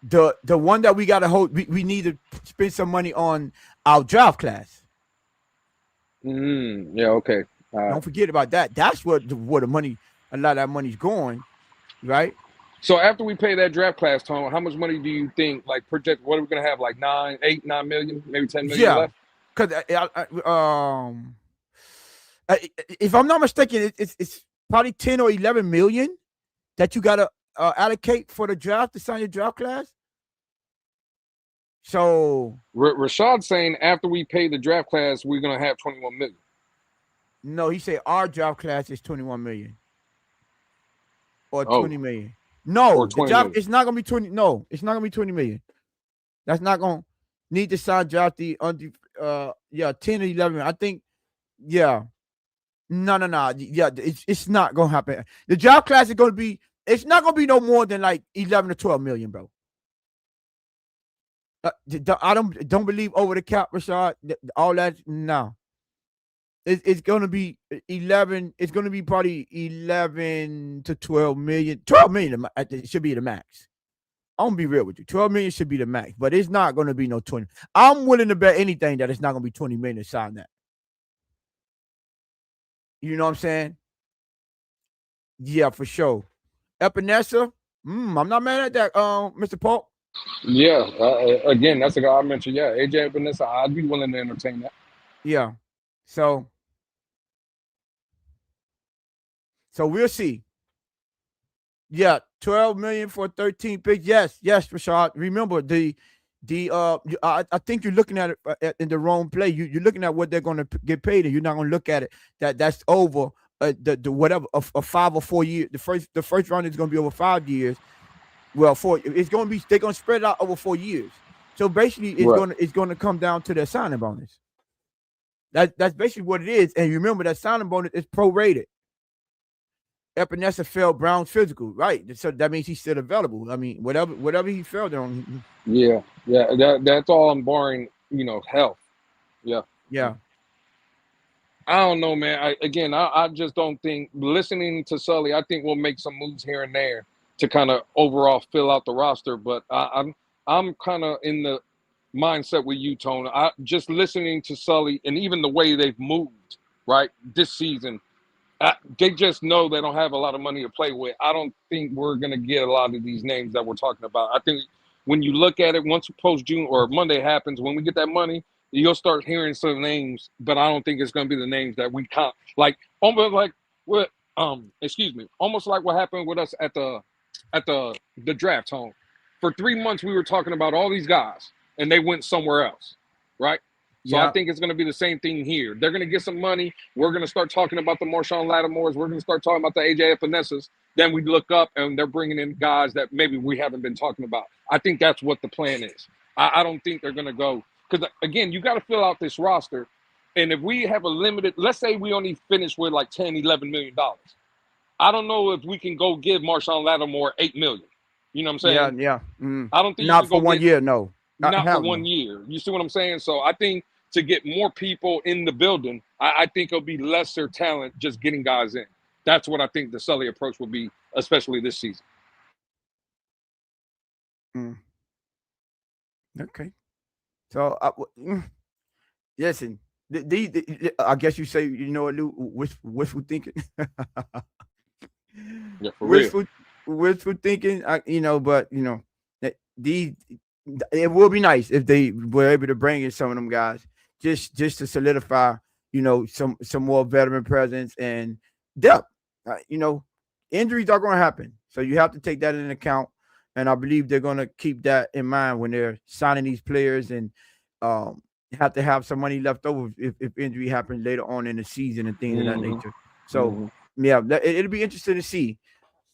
The one that we got to hold, we need to spend some money on our draft class. Yeah, okay. Don't forget about that. That's where the money, a lot of that money's going, right? So after we pay that draft class, Tom, how much money do you think, like project? What are we gonna have? Like 9 million, maybe 10 million Yeah, left? because if I'm not mistaken, it's probably 10 or 11 million that you gotta allocate for the draft to sign your draft class. So Rashad's saying after we pay the draft class, we're gonna have 21 million. no, he said our draft class is 21 million or Oh, 20 million. or No, the 20 draft million. it's not gonna be 20. No, it's not gonna be 20 million. That's not gonna need to sign draft the 10 or 11. I think yeah. No. Yeah, it's not gonna happen. The draft class is gonna be. It's not gonna be no more than like 11 to 12 million, bro. I don't believe over the cap, Rashad. All that no. It's gonna be 11. It's gonna be probably 11 to 12 million. 12 million it should be the max. I'm gonna be real with you. 12 million should be the max, but it's not gonna be no 20. I'm willing to bet anything that it's not gonna be 20 million to sign that. You know what I'm saying? Yeah, for sure. Epinesa, I'm not mad at that, Mr. Polk. Yeah. Again, that's the guy I mentioned. Yeah, AJ Vanessa, I'd be willing to entertain that. Yeah. So we'll see. Yeah, 12 million for 13 picks. Yes, yes, Rashad. Remember I think you're looking at it in the wrong play. You're looking at what they're going to get paid, and you're not going to look at it that's over the whatever a 5 or 4 year. The first round is going to be over 5 years. Well, it's going to be they're going to spread it out over 4 years. So basically, Right. it's going to come down to their signing bonus. That's basically what it is. And you remember that signing bonus is prorated. Epinesa failed Brown's physical, right? So that means he's still available. I mean, whatever he failed on, Yeah. Yeah. That's all I'm barring, health. Yeah. yeah, I don't know, man. I just don't think listening to Sully. I think we'll make some moves here and there to kind of overall fill out the roster. But I'm kind of in the mindset with you, Tone. I just listening to Sully and even the way they've moved right this season. They just know they don't have a lot of money to play with. I don't think we're going to get a lot of these names that we're talking about. I think when you look at it, once post June or Monday happens, when we get that money, you'll start hearing some names, but I don't think it's going to be the names that we count. Like almost like what, excuse me, almost like what happened with us at the draft home. For 3 months, we were talking about all these guys, and they went somewhere else, right? So I yeah, think it's going to be the same thing here. They're going to get some money. We're going to start talking about the Marshawn Lattimores. We're going to start talking about the AJ Epinezas. Then we look up and they're bringing in guys that maybe we haven't been talking about. I think that's what the plan is. I don't think they're going to go because again, you got to fill out this roster. And if we have a limited, let's say we only finish with like 10, $11 million. I don't know if we can go give Marshawn Lattimore 8 million. You know what I'm yeah, saying? yeah. I don't think you Not can for go one get year, no. not for Hell one no. year. You see what I'm saying? So I think to get more people in the building, I think it'll be lesser talent just getting guys in. That's what I think the Sully approach will be, especially this season. Mm, okay. So, listen. I guess you say you know what, Lou, wishful thinking, Yeah, for real. wishful wishful thinking. But these it will be nice if they were able to bring in some of them guys just to solidify, some more veteran presence and depth. Injuries are going to happen, so you have to take that into account. And I believe they're going to keep that in mind when they're signing these players and um, have to have some money left over if injury happens later on in the season and things of that Mm-hmm. nature. So Mm-hmm. yeah, it'll be interesting to see.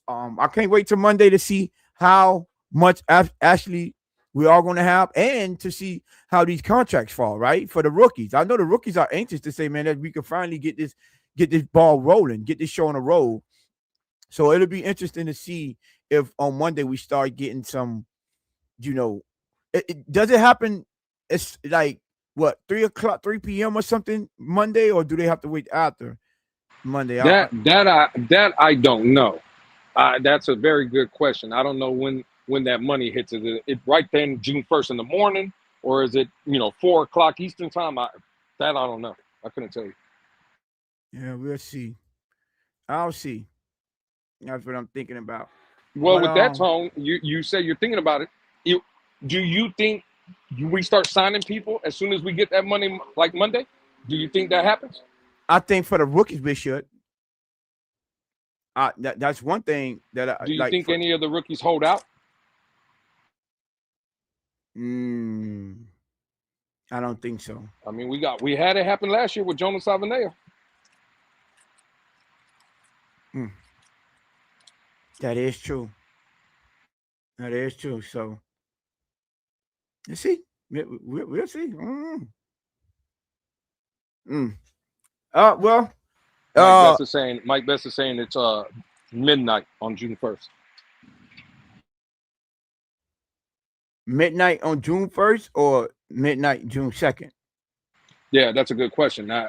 I can't wait till Monday to see how much actually we are going to have and to see how these contracts fall, right? For the rookies. I know the rookies are anxious to say, man, that we can finally get this ball rolling, get this show on a roll. So it'll be interesting to see if on Monday we start getting some, you know, does it happen? It's like what 3 o'clock, 3 p.m. or something Monday, or do they have to wait after Monday? That I don't know. That's a very good question. I don't know when that money hits. Is it right then June 1st in the morning, or is it 4 o'clock Eastern time? I don't know. I couldn't tell you. Yeah, we'll see. I'll see. That's what I'm thinking about. Well, But with that tone, you say you're thinking about it. You, do you think we start signing people as soon as we get that money, like Monday? Do you think that happens? I think for the rookies we should. That's one thing that I Do you like think for. any of the rookies hold out? Mm, I don't think so. I mean, we had it happen last year with Jonas Savanea. Mm, that is true. That is true. So you see, we'll see. Mm. Well, Mike uh, Best is saying. Mike Best is saying it's midnight on June 1st. midnight on June 1st or midnight June 2nd. Yeah, that's a good question. I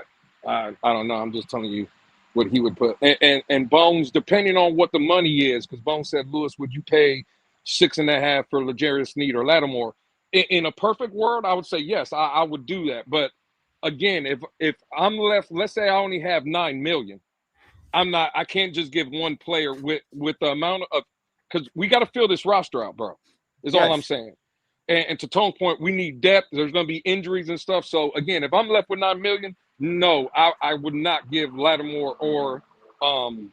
don't know. I'm just telling you what he would put. And Bones, depending on what the money is, because Bones said, Lewis, would you pay 6.5 for Legarius Sneed or Lattimore? In a perfect world, I would say yes, I would do that. But again, if I'm left, let's say I only have 9 million, I can't just give one player with the amount of because we got to fill this roster out, bro. Is all I'm Yes. saying. And to Tone's point, we need depth. There's going to be injuries and stuff. So again, if I'm left with 9 million, no, I would not give Lattimore or um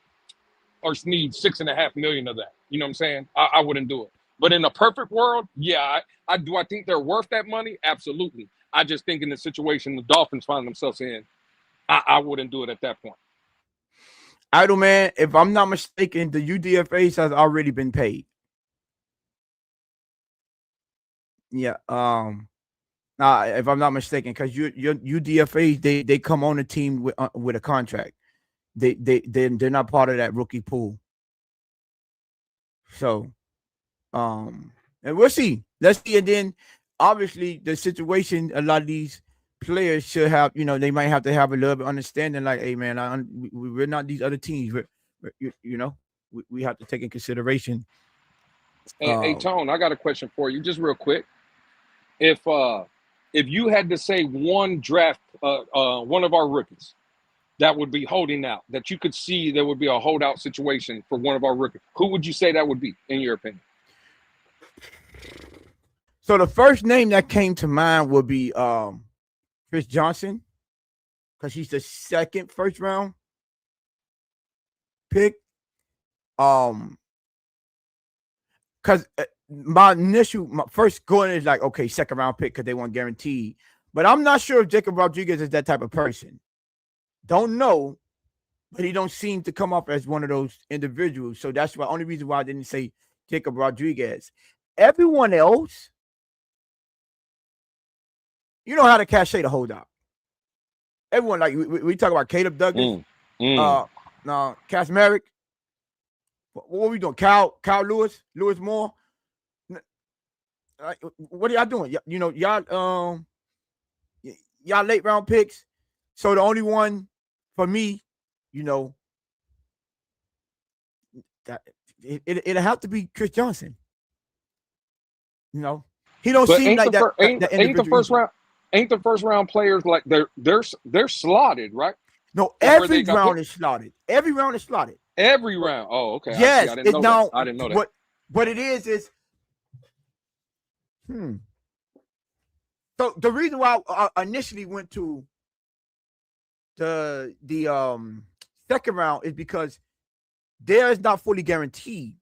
or need 6.5 million of that. You know what I'm saying? I wouldn't do it. But in a perfect world, yeah, I do. I think they're worth that money. Absolutely. I just think in the situation the Dolphins find themselves in, I wouldn't do it at that point. Idle man, if I'm not mistaken, the UDFAs has already been paid. Yeah. If I'm not mistaken, because your UDFAs they come on the team with a contract. They're not part of that rookie pool. So, and we'll see. Let's see. And then obviously the situation, a lot of these players should have, they might have to have a little bit of understanding. Like, hey man, we're not these other teams. We have to take in consideration. Hey, Tone, I got a question for you, just real quick. If you had to say one draft, one of our rookies that would be holding out, that you could see there would be a holdout situation for one of our rookies, who would you say that would be, in your opinion? So the first name that came to mind would be Chris Johnson, because he's the second first round pick. Because my first going is like, okay, second round pick because they want guaranteed. But I'm not sure if Jacob Rodriguez is that type of person. Don't know, but he don't seem to come up as one of those individuals. So that's the only reason why I didn't say Jacob Rodriguez. Everyone else, you know how to cachet the holdout. Everyone, like we talk about Caleb Douglas, Cass Merrick. What are we doing? Kyle Lewis Moore. What are y'all doing? Y'all late round picks. So the only one for me, that it'll have to be Chris Johnson. He don't seem like that. Ain't the first round? Ain't the first round players like they're slotted, right? No, every round is slotted. Every round is slotted. Every round. Oh, okay. Yes, I didn't know that. I didn't know that. What it is. So the reason why I initially went to the second round is because theirs not fully guaranteed.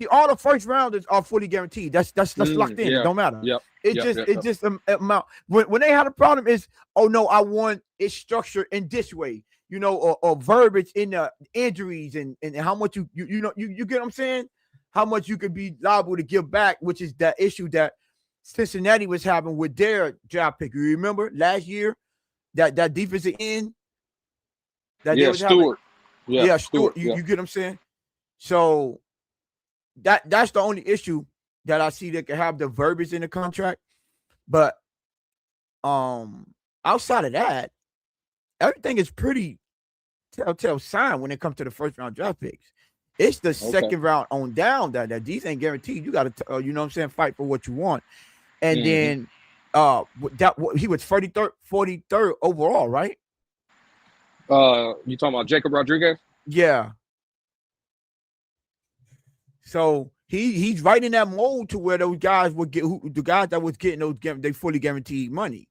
See, all the first rounders are fully guaranteed. That's locked in. Yeah. It don't matter. Yep. It's just amount. When they had a problem is, oh no, I want it structured in this way, or verbiage in the injuries and how much you get what I'm saying? How much you could be liable to give back, which is that issue that Cincinnati was having with their draft pick. You remember last year that defensive end that they was Stewart. Having? Stewart. You get what I'm saying? So that's the only issue that I see that can have the verbiage in the contract. But outside of that, everything is pretty telltale sign when it comes to the first round draft picks. It's the second round on down that these ain't guaranteed. You got to, fight for what you want. And then he was 43rd overall, right? You talking about Jacob Rodriguez? Yeah. So he's right in that mold to where those guys would get the guys that was getting those they fully guaranteed money.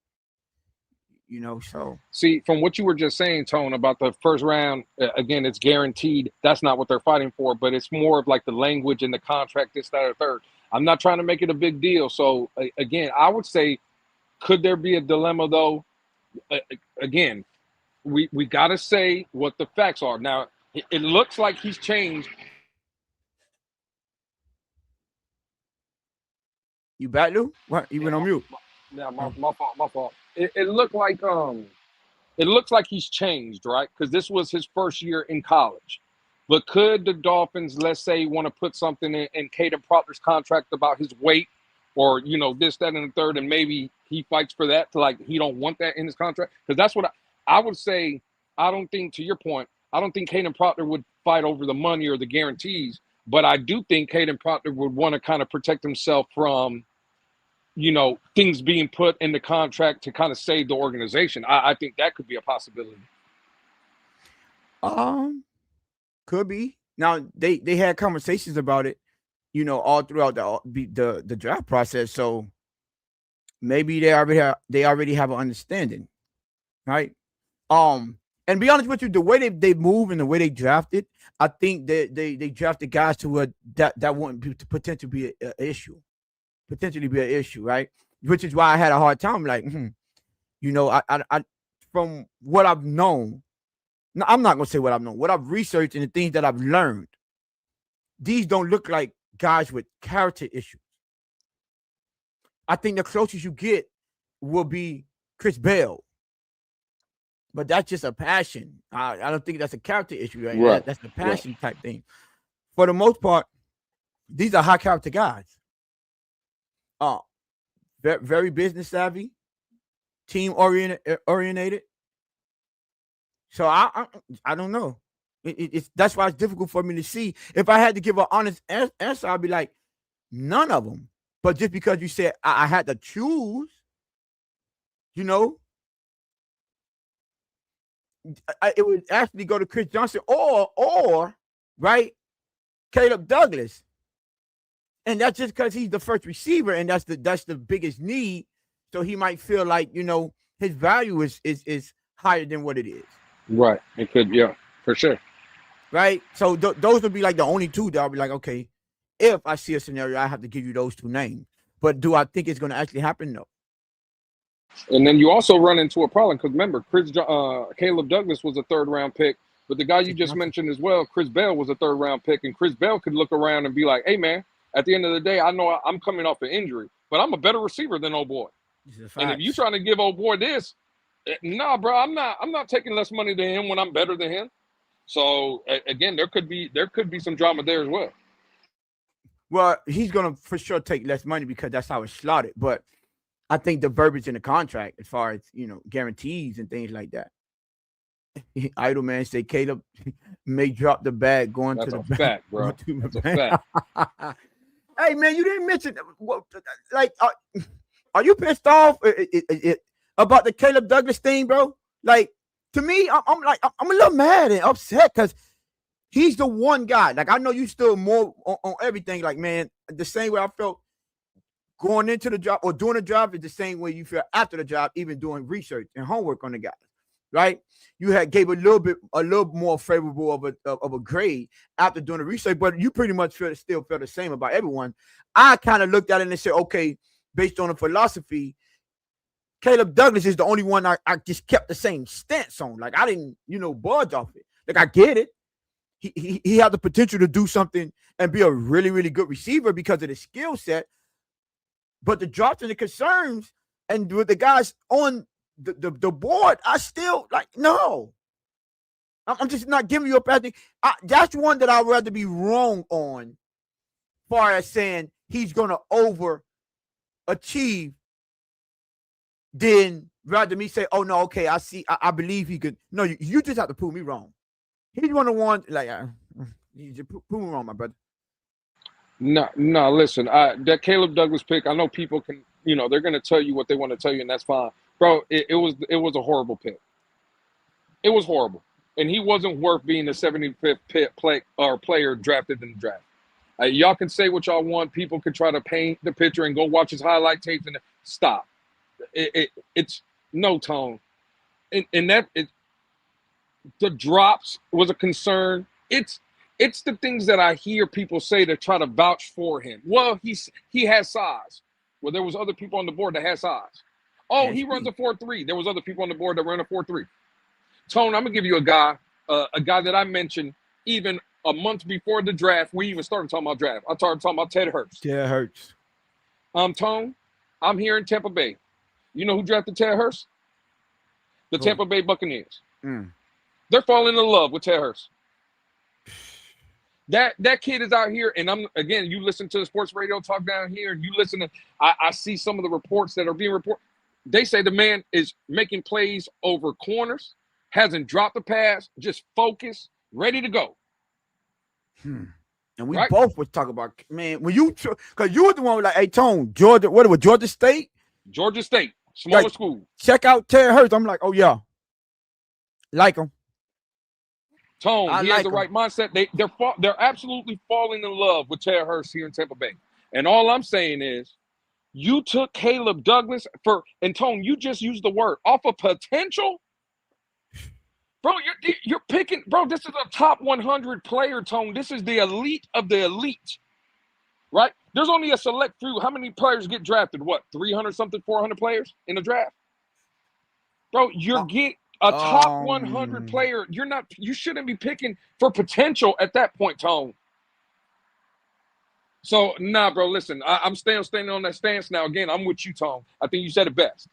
So see, from what you were just saying, Tone, about the first round, again, it's guaranteed. That's not what they're fighting for, but it's more of like the language in the contract, this, that, or third. I'm not trying to make it a big deal. So again, I would say, could there be a dilemma though? Again, we got to say what the facts are. Now, it looks like he's changed. You back, Lou? What? You went on mute. Yeah, my fault. It looked like he's changed, right? Because this was his first year in college. But could the Dolphins, let's say, want to put something in Caden Proctor's contract about his weight, or this, that, and the third, and maybe he fights for that to he don't want that in his contract? Because that's what I would say. I don't think, to your point, I don't think Caden Proctor would fight over the money or the guarantees, but I do think Caden Proctor would want to kind of protect himself from things being put in the contract to kind of save the organization. I think that could be a possibility. Could be. Now they had conversations about it, all throughout the draft process. So maybe they already have an understanding, right? And be honest with you, the way they move and the way they drafted, I think they drafted guys to that wouldn't be, to potentially be an issue, right? Which is why I had a hard time. Like, I from what I've known, no, I'm not gonna say what I've known, what I've researched and the things that I've learned. These don't look like guys with character issues. I think the closest you get will be Chris Bell. But that's just a passion. I don't think that's a character issue. Right? That's a passion type thing. For the most part, these are high character guys. Very business savvy, team oriented. So I don't know. It's that's why it's difficult for me to see. If I had to give an honest answer, I'd be like, none of them. But just because you said I had to choose, it would actually go to Chris Johnson or right, Caleb Douglas, and that's just because he's the first receiver, and that's the biggest need. So he might feel like his value is higher than what it is. Right. It could, yeah, for sure. Right. So those would be like the only two that I'll be like, okay, if I see a scenario, I have to give you those two names. But do I think it's going to actually happen? No. And then you also run into a problem because remember, Caleb Douglas was a third-round pick, but the guy you just mentioned as well, Chris Bell, was a third-round pick, and Chris Bell could look around and be like, "Hey, man, at the end of the day, I know I'm coming off an injury, but I'm a better receiver than old boy. And if you're trying to give old boy this, nah, bro, I'm not taking less money than him when I'm better than him. So again, there could be some drama there as well. Well, he's gonna for sure take less money because that's how it's slotted, but I think the verbiage in the contract, as far as guarantees and things like that. Idle man say Caleb may drop the bag going That's to the a fact, bro. That's a fact. Hey man, you didn't mention like, are you pissed off about the Caleb Douglas thing, bro? Like, to me, I'm a little mad and upset because he's the one guy. Like, I know you still more on everything. Like, man, the same way I felt going into the job or doing the job is the same way you feel after the job, even doing research and homework on the guys, right? You gave a little more favorable of a grade after doing the research, but you pretty much still feel the same about everyone. I kind of looked at it and said, okay, based on the philosophy, Caleb Douglas is the only one I just kept the same stance on. Like, I didn't, budge off it. Like, I get it. He had the potential to do something and be a really, really good receiver because of the skill set. But the drops and the concerns and with the guys on the board, I still like, no. I'm just not giving you a bad thing. That's one that I'd rather be wrong on, far as saying he's going to overachieve than rather me say, oh, no, okay, I believe he could. No, you just have to prove me wrong. He's one of the ones, like, you just prove me wrong, my brother. No, listen, that Caleb Douglas pick, I know people can, they're going to tell you what they want to tell you, and that's fine. Bro, it was a horrible pick. It was horrible. And he wasn't worth being the 75th player drafted in the draft. Y'all can say what y'all want. People can try to paint the picture and go watch his highlight tapes and stop. It's no tone. And the drops was a concern. It's the things that I hear people say to try to vouch for him. Well, he has size. Well, there was other people on the board that had size. Oh, he runs a 4.3. There was other people on the board that ran a 4.3. Tone, I'm gonna give you a guy that I mentioned even a month before the draft. We even started talking about draft. I started talking about Ted Hurst. Ted Hurst. Tone, I'm here in Tampa Bay. You know who drafted Ted Hurst? The Tampa Bay Buccaneers. They're falling in love with Ted Hurst. That kid is out here, and you listen to the sports radio talk down here, and you listen to, I see some of the reports that are being reported. They say the man is making plays over corners, hasn't dropped a pass, just focused, ready to go. And we both was talking about, man, when because you were the one with like, hey, Tone, Georgia, what was Georgia State? Georgia State, smaller school. Check out Ted Hurst. I'm like, oh, yeah. Like him. Tone, he has the right mindset. They're absolutely falling in love with Ted Hurst here in Tampa Bay. And all I'm saying is, you took Caleb Douglas and Tone, you just used the word off of potential. Bro, you're picking, bro. This is a top 100 player, Tone. This is the elite of the elite, right? There's only a select few. How many players get drafted? What, 300 something, 400 players in the draft? Bro, you're getting a top 100 player. You shouldn't be picking for potential at that point, Tone. So, nah, bro, listen, I'm staying on that stance now. Again, I'm with you, Tone. I think you said it best.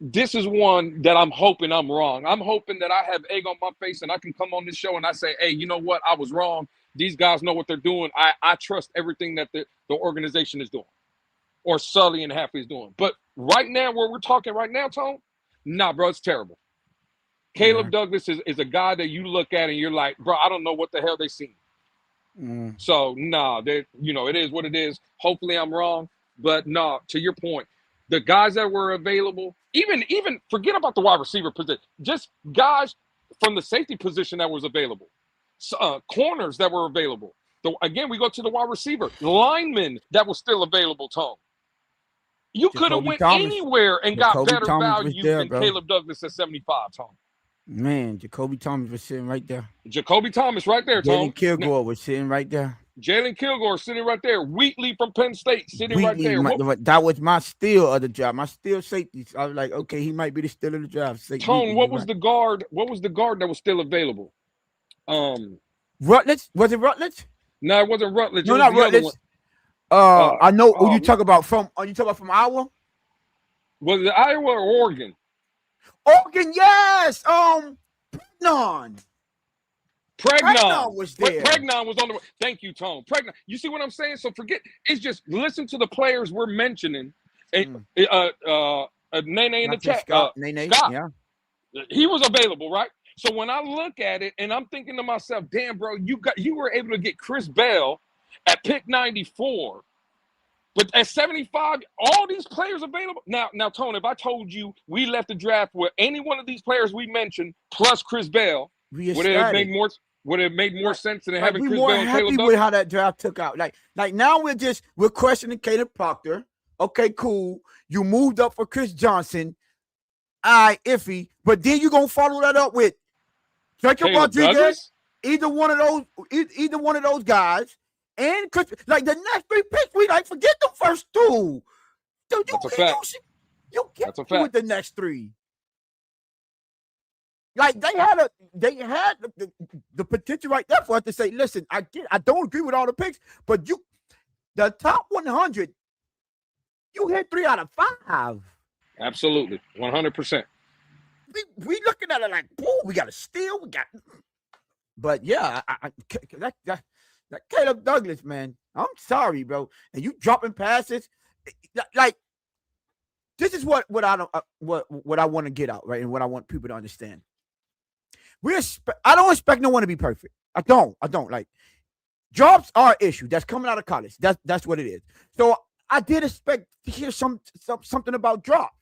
This is one that I'm hoping I'm wrong. I'm hoping that I have egg on my face and I can come on this show and I say, hey, you know what? I was wrong. These guys know what they're doing. I trust everything that the organization is doing or Sully and Happy is doing. But right now, where we're talking right now, Tone, nah, bro, it's terrible. Caleb Douglas is a guy that you look at and you're like, bro, I don't know what the hell they seen. So, nah, it is what it is. Hopefully I'm wrong. But, nah, to your point, the guys that were available, even forget about the wide receiver position, just guys from the safety position that was available, corners that were available. Again, we go to the wide receiver, linemen that was still available, Tom. You could have went anywhere and got better value than Caleb Douglas at 75, Tom. Man, Jacoby Thomas was sitting right there. Jacoby Thomas right there, Tom. Jalen Kilgore was sitting right there. Jalen Kilgore sitting right there. Wheatley from Penn State sitting right there. That was my steal of the draft. My steal safety. I was like, okay, he might be the steal of the draft. Tone, what was the guard? What was the guard that was still available? Rutledge? Was it Rutledge? No, it wasn't Rutledge. No, not Rutledge. I know who you talk about from. Are you talking about from Iowa? Was it Iowa or Oregon? Oregon, yes. Pregnon was there. Pregnon was on the way. Thank you, Tone. Pregnon. You see what I'm saying? So forget. It's just listen to the players we're mentioning. Nene in the chat. Scott. Yeah. He was available, right? So when I look at it and I'm thinking to myself, damn, bro, you were able to get Chris Bell at pick 94. But at 75, all these players available. Now, Tone, if I told you we left the draft with any one of these players we mentioned plus Chris Bell, would it have made more sense than having Chris Bell and Caleb Douglas? With how that draft took out. Like now we're questioning Caleb Proctor. Okay, cool. You moved up for Chris Johnson. Iffy. But then you're gonna follow that up with Jacob Rodriguez, either one of those guys. And like the next three picks, we forget the first two. Dude, That's a fact. You get with the next three. Like they had the potential right there for us to say, listen, I don't agree with all the picks, but the top 100, you hit 3 out of 5. Absolutely, 100%. We looking at it like, boom, we got a steal, but yeah, that Caleb Douglas, man, I'm sorry, bro. And you dropping passes, like this is what I don't what I want to get out, right? And what I want people to understand. I don't expect no one to be perfect. I don't. Like drops are an issue. That's coming out of college. That's what it is. So I did expect to hear something about drops.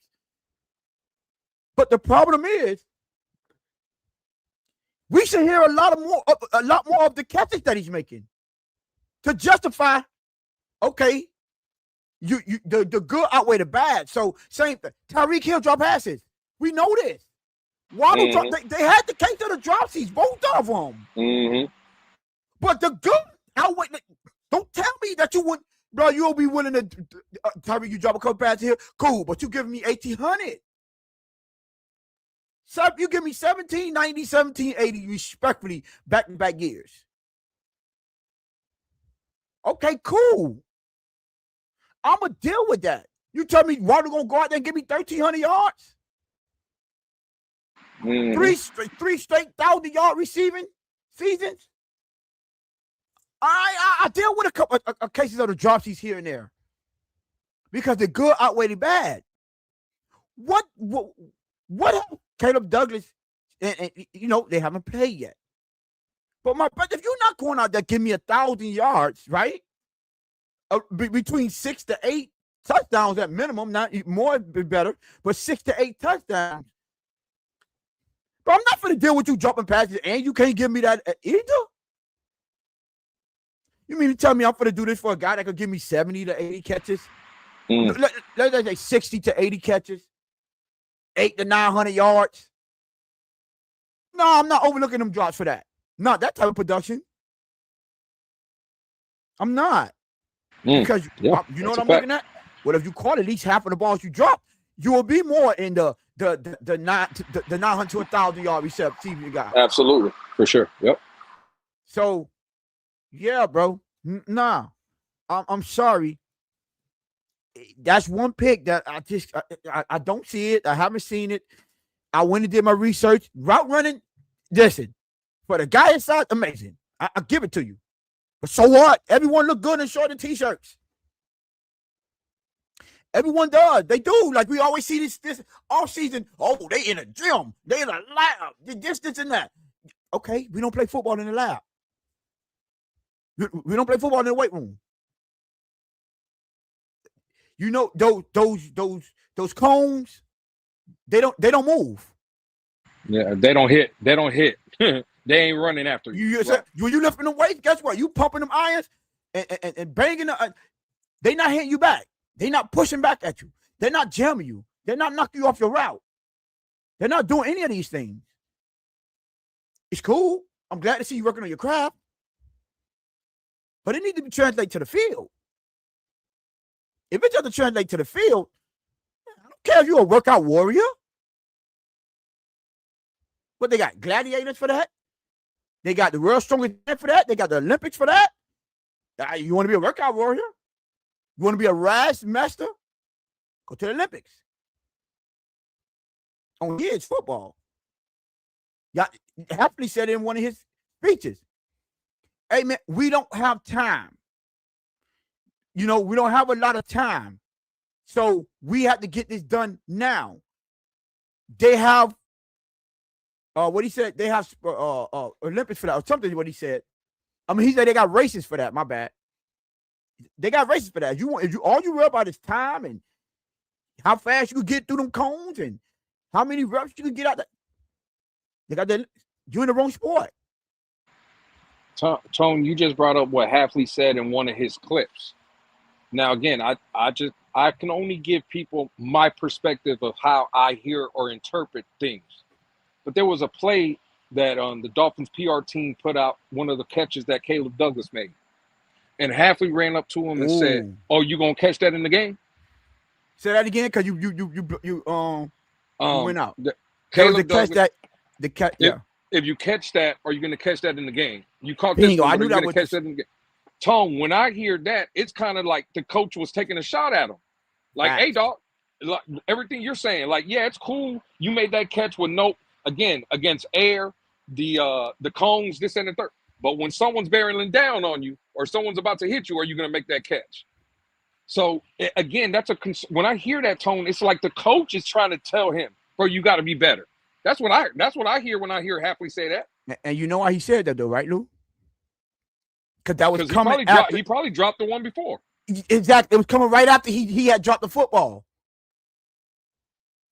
But the problem is, we should hear a lot more of the catches that he's making to justify. Okay, the good outweigh the bad. So same thing. Tyreek Hill drop passes. We know this. Waddle drop. They had the case of the dropsies, both of them. Mm-hmm. But the good outweigh. Don't tell me that you would, bro. You'll be willing to Tyreek. You drop a couple passes here, cool. But you giving me 1,800. So you give me 1790, 1780, respectfully, back-to-back years. Okay, cool. I'm going to deal with that. You tell me Waddle going to go out there and give me 1,300 yards? Mm-hmm. Three straight 1,000-yard receiving seasons? I deal with a couple of cases of the dropsies here and there. Because the good outweigh the bad. What Caleb Douglas, and they haven't played yet. But my brother, if you're not going out there, give me 1,000 yards, right? Between 6 to 8 touchdowns at minimum, not more would be better, but 6 to 8 touchdowns. But I'm not going to deal with you dropping passes, and you can't give me that either. You mean to tell me I'm going to do this for a guy that could give me 70 to 80 catches? Let's say 60 to 80 catches. 800 to 900 yards. No, I'm not overlooking them drops for that. Not that type of production. I'm not. Because you know what I'm looking at? Well, if you caught at least half of the balls you dropped, you will be more in the 900 to 1,000 yard receiving guy. Absolutely, for sure. Yep. So, yeah, bro. Nah, I'm sorry. That's one pick that I don't see it. I haven't seen it. I went and did my research. Route running, listen, for the guy inside, amazing. I give it to you. But so what? Everyone look good in short and t-shirts. Everyone does. They do. Like we always see this off season. Oh, they in a gym. They in a lab. This and that. Okay, we don't play football in the lab. We don't play football in the weight room. You know those cones. They don't move. Yeah, they don't hit. They don't hit. They ain't running after you. When you lifting the weight, guess what? You pumping them irons and banging. They not hitting you back. They not pushing back at you. They're not jamming you. They're not knocking you off your route. They're not doing any of these things. It's cool. I'm glad to see you working on your craft. But it needs to be translated to the field. If it doesn't translate to the field, I don't care if you're a workout warrior. But they got gladiators for that. They got the world's strongest man for that. They got the Olympics for that. You want to be a workout warrior? You want to be a rise master? Go to the Olympics. On here, it's football. Yeah, Happily said in one of his speeches, hey, man, we don't have time. We don't have a lot of time. So we have to get this done now. They have, what he said, they have Olympics for that, or something, what he said. I mean, he said they got races for that, my bad. They got races for that. If you all you worry about is time and how fast you can get through them cones and how many reps you can get out. They got that. You're in the wrong sport. Tone, you just brought up what Hafley said in one of his clips. Now, again, I can only give people my perspective of how I hear or interpret things. But there was a play that the Dolphins PR team put out, one of the catches that Caleb Douglas made. And Hafley ran up to him and said, "Oh, you gonna catch that in the game?" Say that again, because you went out. Caleb Douglas, yeah. If you catch that, are you gonna catch that in the game? You caught Bingo, this one, I knew are you that gonna catch that in the game? Tone, when I hear that, it's kind of like the coach was taking a shot at him. Like, hey, dog, like, everything you're saying, like, yeah, it's cool. You made that catch with against air, the cones, this and the third. But when someone's barreling down on you or someone's about to hit you, are you going to make that catch? So, again, when I hear that, Tone, it's like the coach is trying to tell him, bro, you got to be better. That's what I hear when I hear Hafley say that. And you know why he said that, though, right, Lou? Because that was coming he probably dropped the one before. Exactly. It was coming right after he had dropped the football.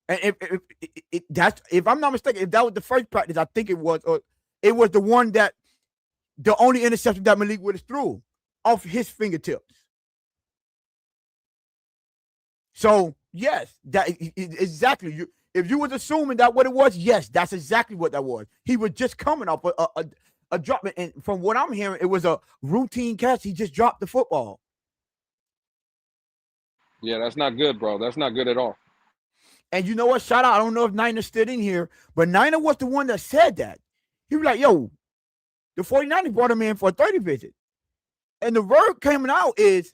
And if I'm not mistaken, if that was the first practice, I think it was, or it was the one that the only interception that Malik Willis threw off his fingertips. So yes, that exactly. If you was assuming that what it was, yes, that's exactly what that was. He was just coming off a drop, and from what I'm hearing, it was a routine catch. He just dropped the football. Yeah, that's not good, bro. That's not good at all. And you know what? Shout out. I don't know if Niner stood in here, but Niner was the one that said that. He was like, yo, the 49ers brought him in for a 30 visit. And the word coming out is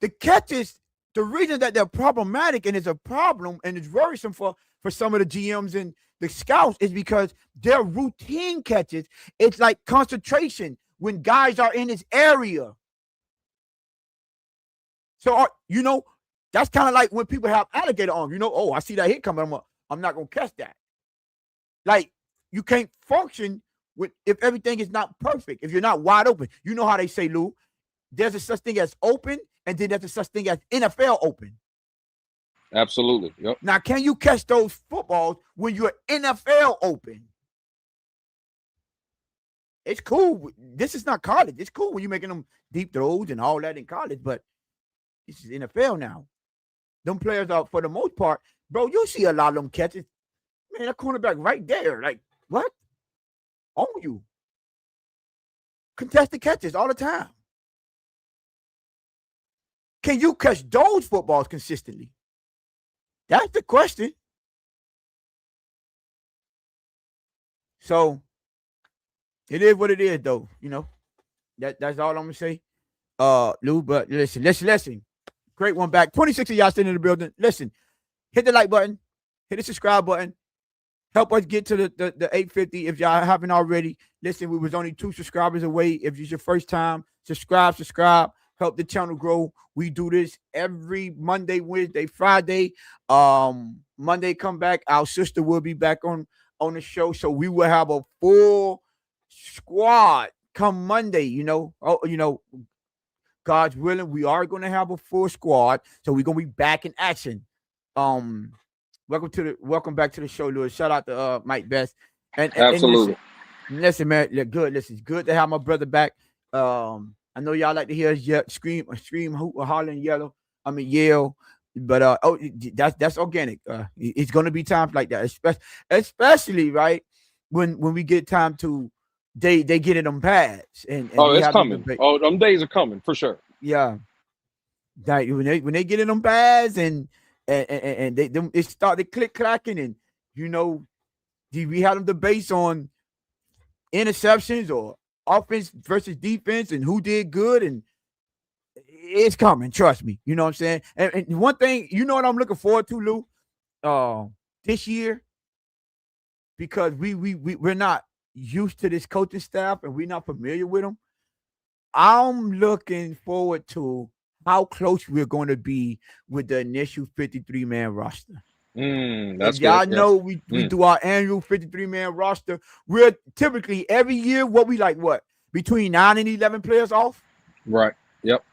the catches, the reason that they're problematic and it's a problem and it's worrisome for some of the GMs and the scouts is because they're routine catches. It's like concentration when guys are in this area. So, that's kind of like when people have alligator arms. Oh, I see that hit coming. I'm not going to catch that. Like, you can't function if everything is not perfect, if you're not wide open. You know how they say, Lou, there's a such thing as open, and then there's a such thing as NFL open. Absolutely. Yep. Now, can you catch those footballs when you're NFL open? It's cool. This is not college. It's cool when you're making them deep throws and all that in college, but this is NFL now. Them players are, for the most part, bro, you see a lot of them catches. Man, that cornerback right there. Like, what? on you. Contested catches all the time. Can you catch those footballs consistently? That's the question. So it is what it is, though. That's all I'm gonna say. Lou, but listen. Great one back. 26 of y'all sitting in the building. Listen, hit the like button, hit the subscribe button. Help us get to the 850 if y'all haven't already. Listen, we was only 2 subscribers away. If it's your first time, subscribe. Help the channel grow. We do this every Monday, Wednesday, Friday. Monday come back. Our sister will be back on the show, so we will have a full squad come Monday. God's willing, we are going to have a full squad, so we're going to be back in action. Welcome back to the show, Lewis. Shout out to Mike Best. And Absolutely. Listen, man, good. Listen, it's good to have my brother back. I know y'all like to hear us scream, hoot, holler, and yell. But that's organic. It's gonna be times like that, especially right when we get time to they get in them pads and it's coming. Them days are coming for sure. Yeah, like when they get in them pads and they start to click clacking and we had them debates on interceptions or offense versus defense and who did good, and it's coming. Trust me. You know what I'm saying? And one thing, what I'm looking forward to, Lou, this year, because we're not used to this coaching staff and we're not familiar with them. I'm looking forward to how close we're going to be with the initial 53-man roster. That's y'all know we do our annual 53-man roster. We're typically every year between 9 and 11 players off. Right. Yep.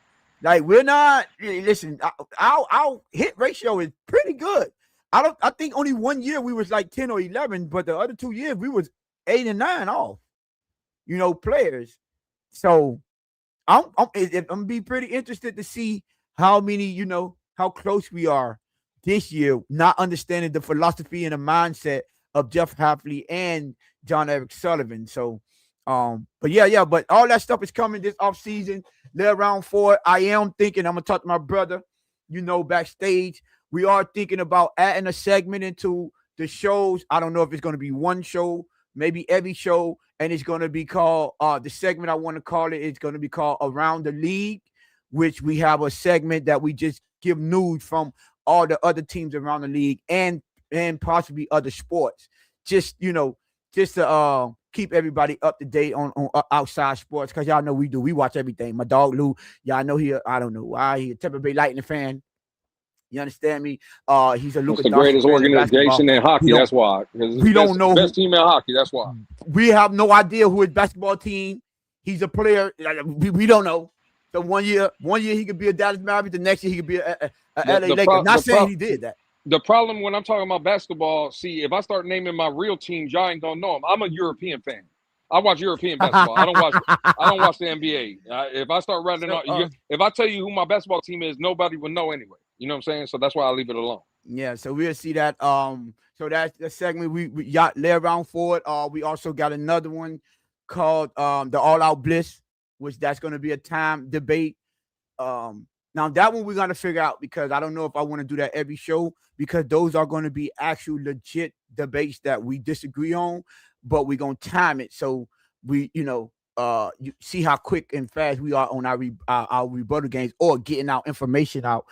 Like we're not. Listen, our hit ratio is pretty good. I think only one year we was like 10 or 11, but the other 2 years we was 8 and 9 off. Players. So I'm gonna be pretty interested to see how many, how close we are this year, not understanding the philosophy and the mindset of Jeff Hafley and John Eric Sullivan. So, but all that stuff is coming this offseason. They're around for it. I am thinking, I'm going to talk to my brother, backstage. We are thinking about adding a segment into the shows. I don't know if it's going to be one show, maybe every show, and it's going to be called, the segment I want to call it's going to be called Around the League, which we have a segment that we just give news from all the other teams around the league and possibly other sports. Just to keep everybody up to date on outside sports, because y'all know we do. We watch everything. My dog Lou, y'all know I don't know why, he a Tampa Bay Lightning fan. You understand me? He's a Luka. It's the greatest organization in hockey. That's why. We don't know best team in hockey. That's why. We have no idea who his basketball team. He's a player. We don't know. So one year he could be a Dallas Mavericks. The next year he could be a LA Lakers. Not saying he did that. The problem when I'm talking about basketball, see, if I start naming my real teams, y'all ain't gonna know them. I'm a European fan. I watch European basketball. I don't watch the NBA. If I start running if I tell you who my basketball team is, nobody will know anyway. You know what I'm saying? So that's why I leave it alone. Yeah. So we'll see that. So that's the segment we got lay around for it. We also got another one called the All Out Bliss, which that's going to be a time debate. Now that one we're going to figure out, because I don't know if I want to do that every show, because those are going to be actual legit debates that we disagree on, but we're going to time it. So we, you see how quick and fast we are on our rebuttal games, or getting our information out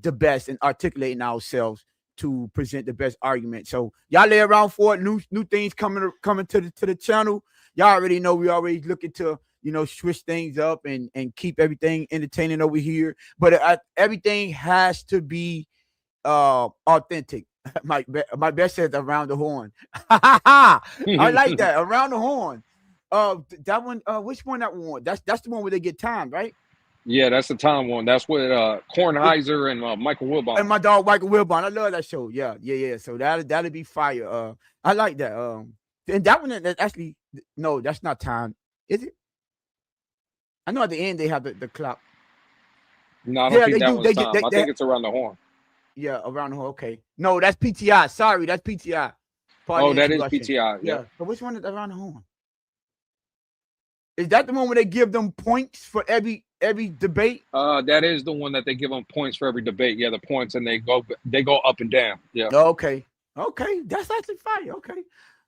the best and articulating ourselves to present the best argument. So y'all lay around for it. New things coming to the channel. Y'all already know we always looking to, switch things up and keep everything entertaining over here. But everything has to be authentic. My best says around the horn. I like that. Around the horn. That one, which one that one? That's the one where they get timed, right? Yeah, that's the time one. That's with Kornheiser and Michael Wilbon. And my dog Michael Wilbon. I love that show. Yeah. So that'll be fire. I like that. And that one actually, no, that's not time. Is it? I know at the end they have the clock. No, I don't think that one's time. I think it's around the horn. Yeah, around the horn. Okay. No, that's PTI. Sorry, that's PTI. That is PTI. Yeah. But which one is around the horn? Is that the one where they give them points for every debate? That is the one that they give them points for every debate. Yeah, the points, and they go up and down. Yeah. Okay. Okay. That's actually fire. Okay.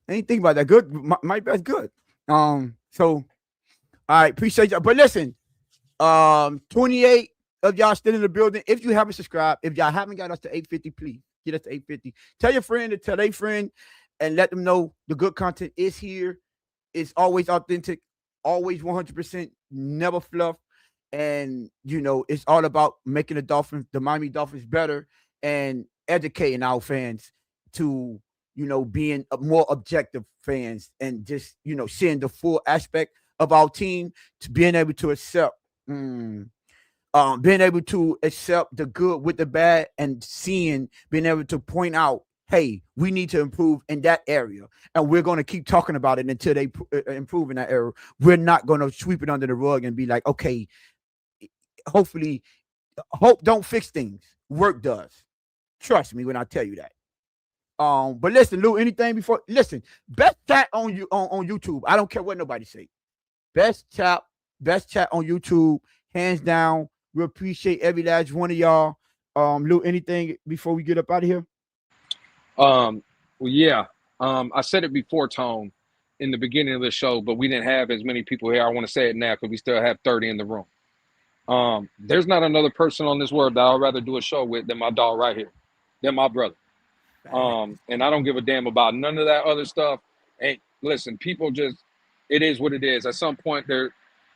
I ain't think about that. Good. My best good. So all right, appreciate you. But listen, 28 of y'all still in the building. If you haven't subscribed, if y'all haven't got us to 850, please get us to 850. Tell your friend to tell a friend and let them know the good content is here. It's always authentic, always 100%, never fluff. And, it's all about making the Miami Dolphins better and educating our fans to, being more objective fans and just, seeing the full aspect of our team to being able to accept being able to accept the good with the bad and being able to point out, hey, we need to improve in that area. And we're going to keep talking about it until they improve in that area. We're not going to sweep it under the rug and be like, okay, hopefully, hope don't fix things. Work does. Trust me when I tell you that. But listen, Lou, anything before, listen, best chat on YouTube. I don't care what nobody say. Best chat on YouTube, hands down. We appreciate every last one of y'all. Lou, anything before we get up out of here? Well, yeah. I said it before, Tone, in the beginning of the show, but we didn't have as many people here. I want to say it now because we still have 30 in the room. There's not another person on this world that I'd rather do a show with than my dog right here, than my brother. And I don't give a damn about none of that other stuff. Hey, listen, people just, it is what it is. At some point,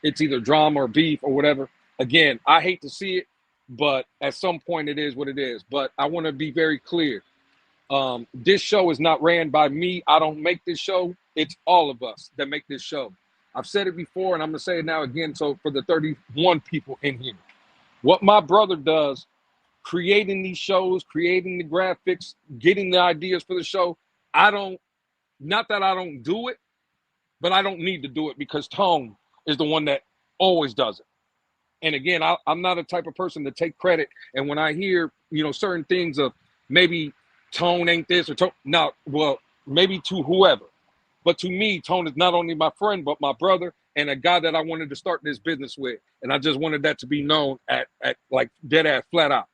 it's either drama or beef or whatever. Again, I hate to see it, but at some point, it is what it is. But I want to be very clear. This show is not ran by me. I don't make this show. It's all of us that make this show. I've said it before, and I'm going to say it now again. So for the 31 people in here, what my brother does, creating these shows, creating the graphics, getting the ideas for the show, not that I don't do it, but I don't need to do it because Tone is the one that always does it. And again, I'm not a type of person to take credit. And when I hear, certain things of maybe Tone ain't this or Tone, no, well, maybe to whoever. But to me, Tone is not only my friend, but my brother and a guy that I wanted to start this business with. And I just wanted that to be known at like dead ass flat out.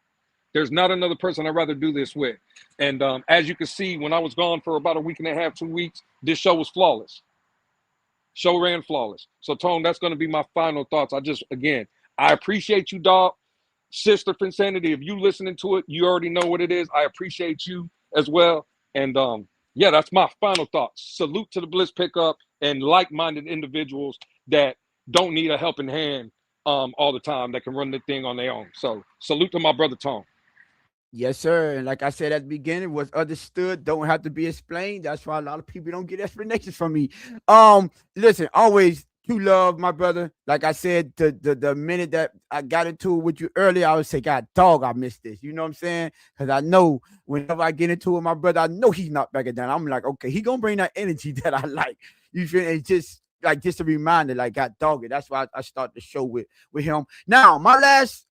There's not another person I'd rather do this with. And as you can see, when I was gone for about a week and a half, 2 weeks, this show was flawless. Show ran flawless. So, Tone, that's going to be my final thoughts. I appreciate you, dog. Sister Finsanity, if you listening to it, you already know what it is. I appreciate you as well. And yeah, that's my final thoughts. Salute to the Bliss Pickup and like-minded individuals that don't need a helping hand all the time, that can run the thing on their own. So salute to my brother Tone. Yes, sir. And like I said at the beginning, what's understood don't have to be explained. That's why a lot of people don't get explanations from me. Listen, always to love, my brother. Like I said, the minute that I got into it with you earlier, I would say, God, dog, I missed this. You know what I'm saying? Because I know whenever I get into it, my brother, I know he's not backing down. I'm like, okay, he gonna bring that energy that I like. You feel? It's just a reminder, like, God, dog it. That's why I start the show with him. Now, my last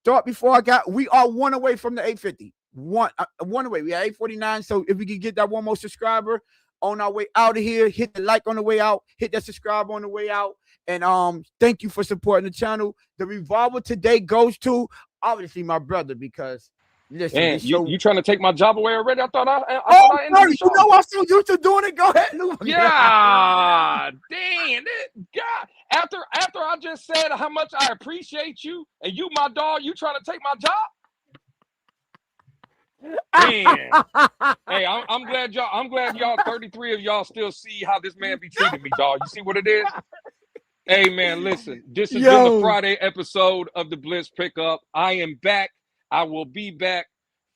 thought before we are one away from the 850. One away. We are 849. So if we can get that one more subscriber on our way out of here, hit the like on the way out, hit that subscribe on the way out. And thank you for supporting the channel. The revolver today goes to obviously my brother because listen, Man, you trying to take my job away already? I thought I ended sorry, the show. I'm so used to doing it. Go ahead, Lou. Yeah, dang it, God. After I just said how much I appreciate you and you, my dog, you trying to take my job? Damn. Hey, I'm glad y'all 33 of y'all still see how this man be treating me, dog. You see what it is? Hey, man, listen. This has been the Friday episode of the Bliss Pickup. I am back. I will be back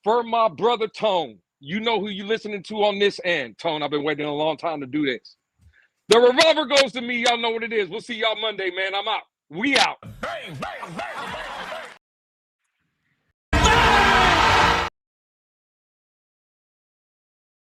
for my brother Tone. You know who you listening to on this end. Tone, I've been waiting a long time to do this. The revolver goes to me. Y'all know what it is. We'll see y'all Monday, man. I'm out. We out. Bang, bang, bang.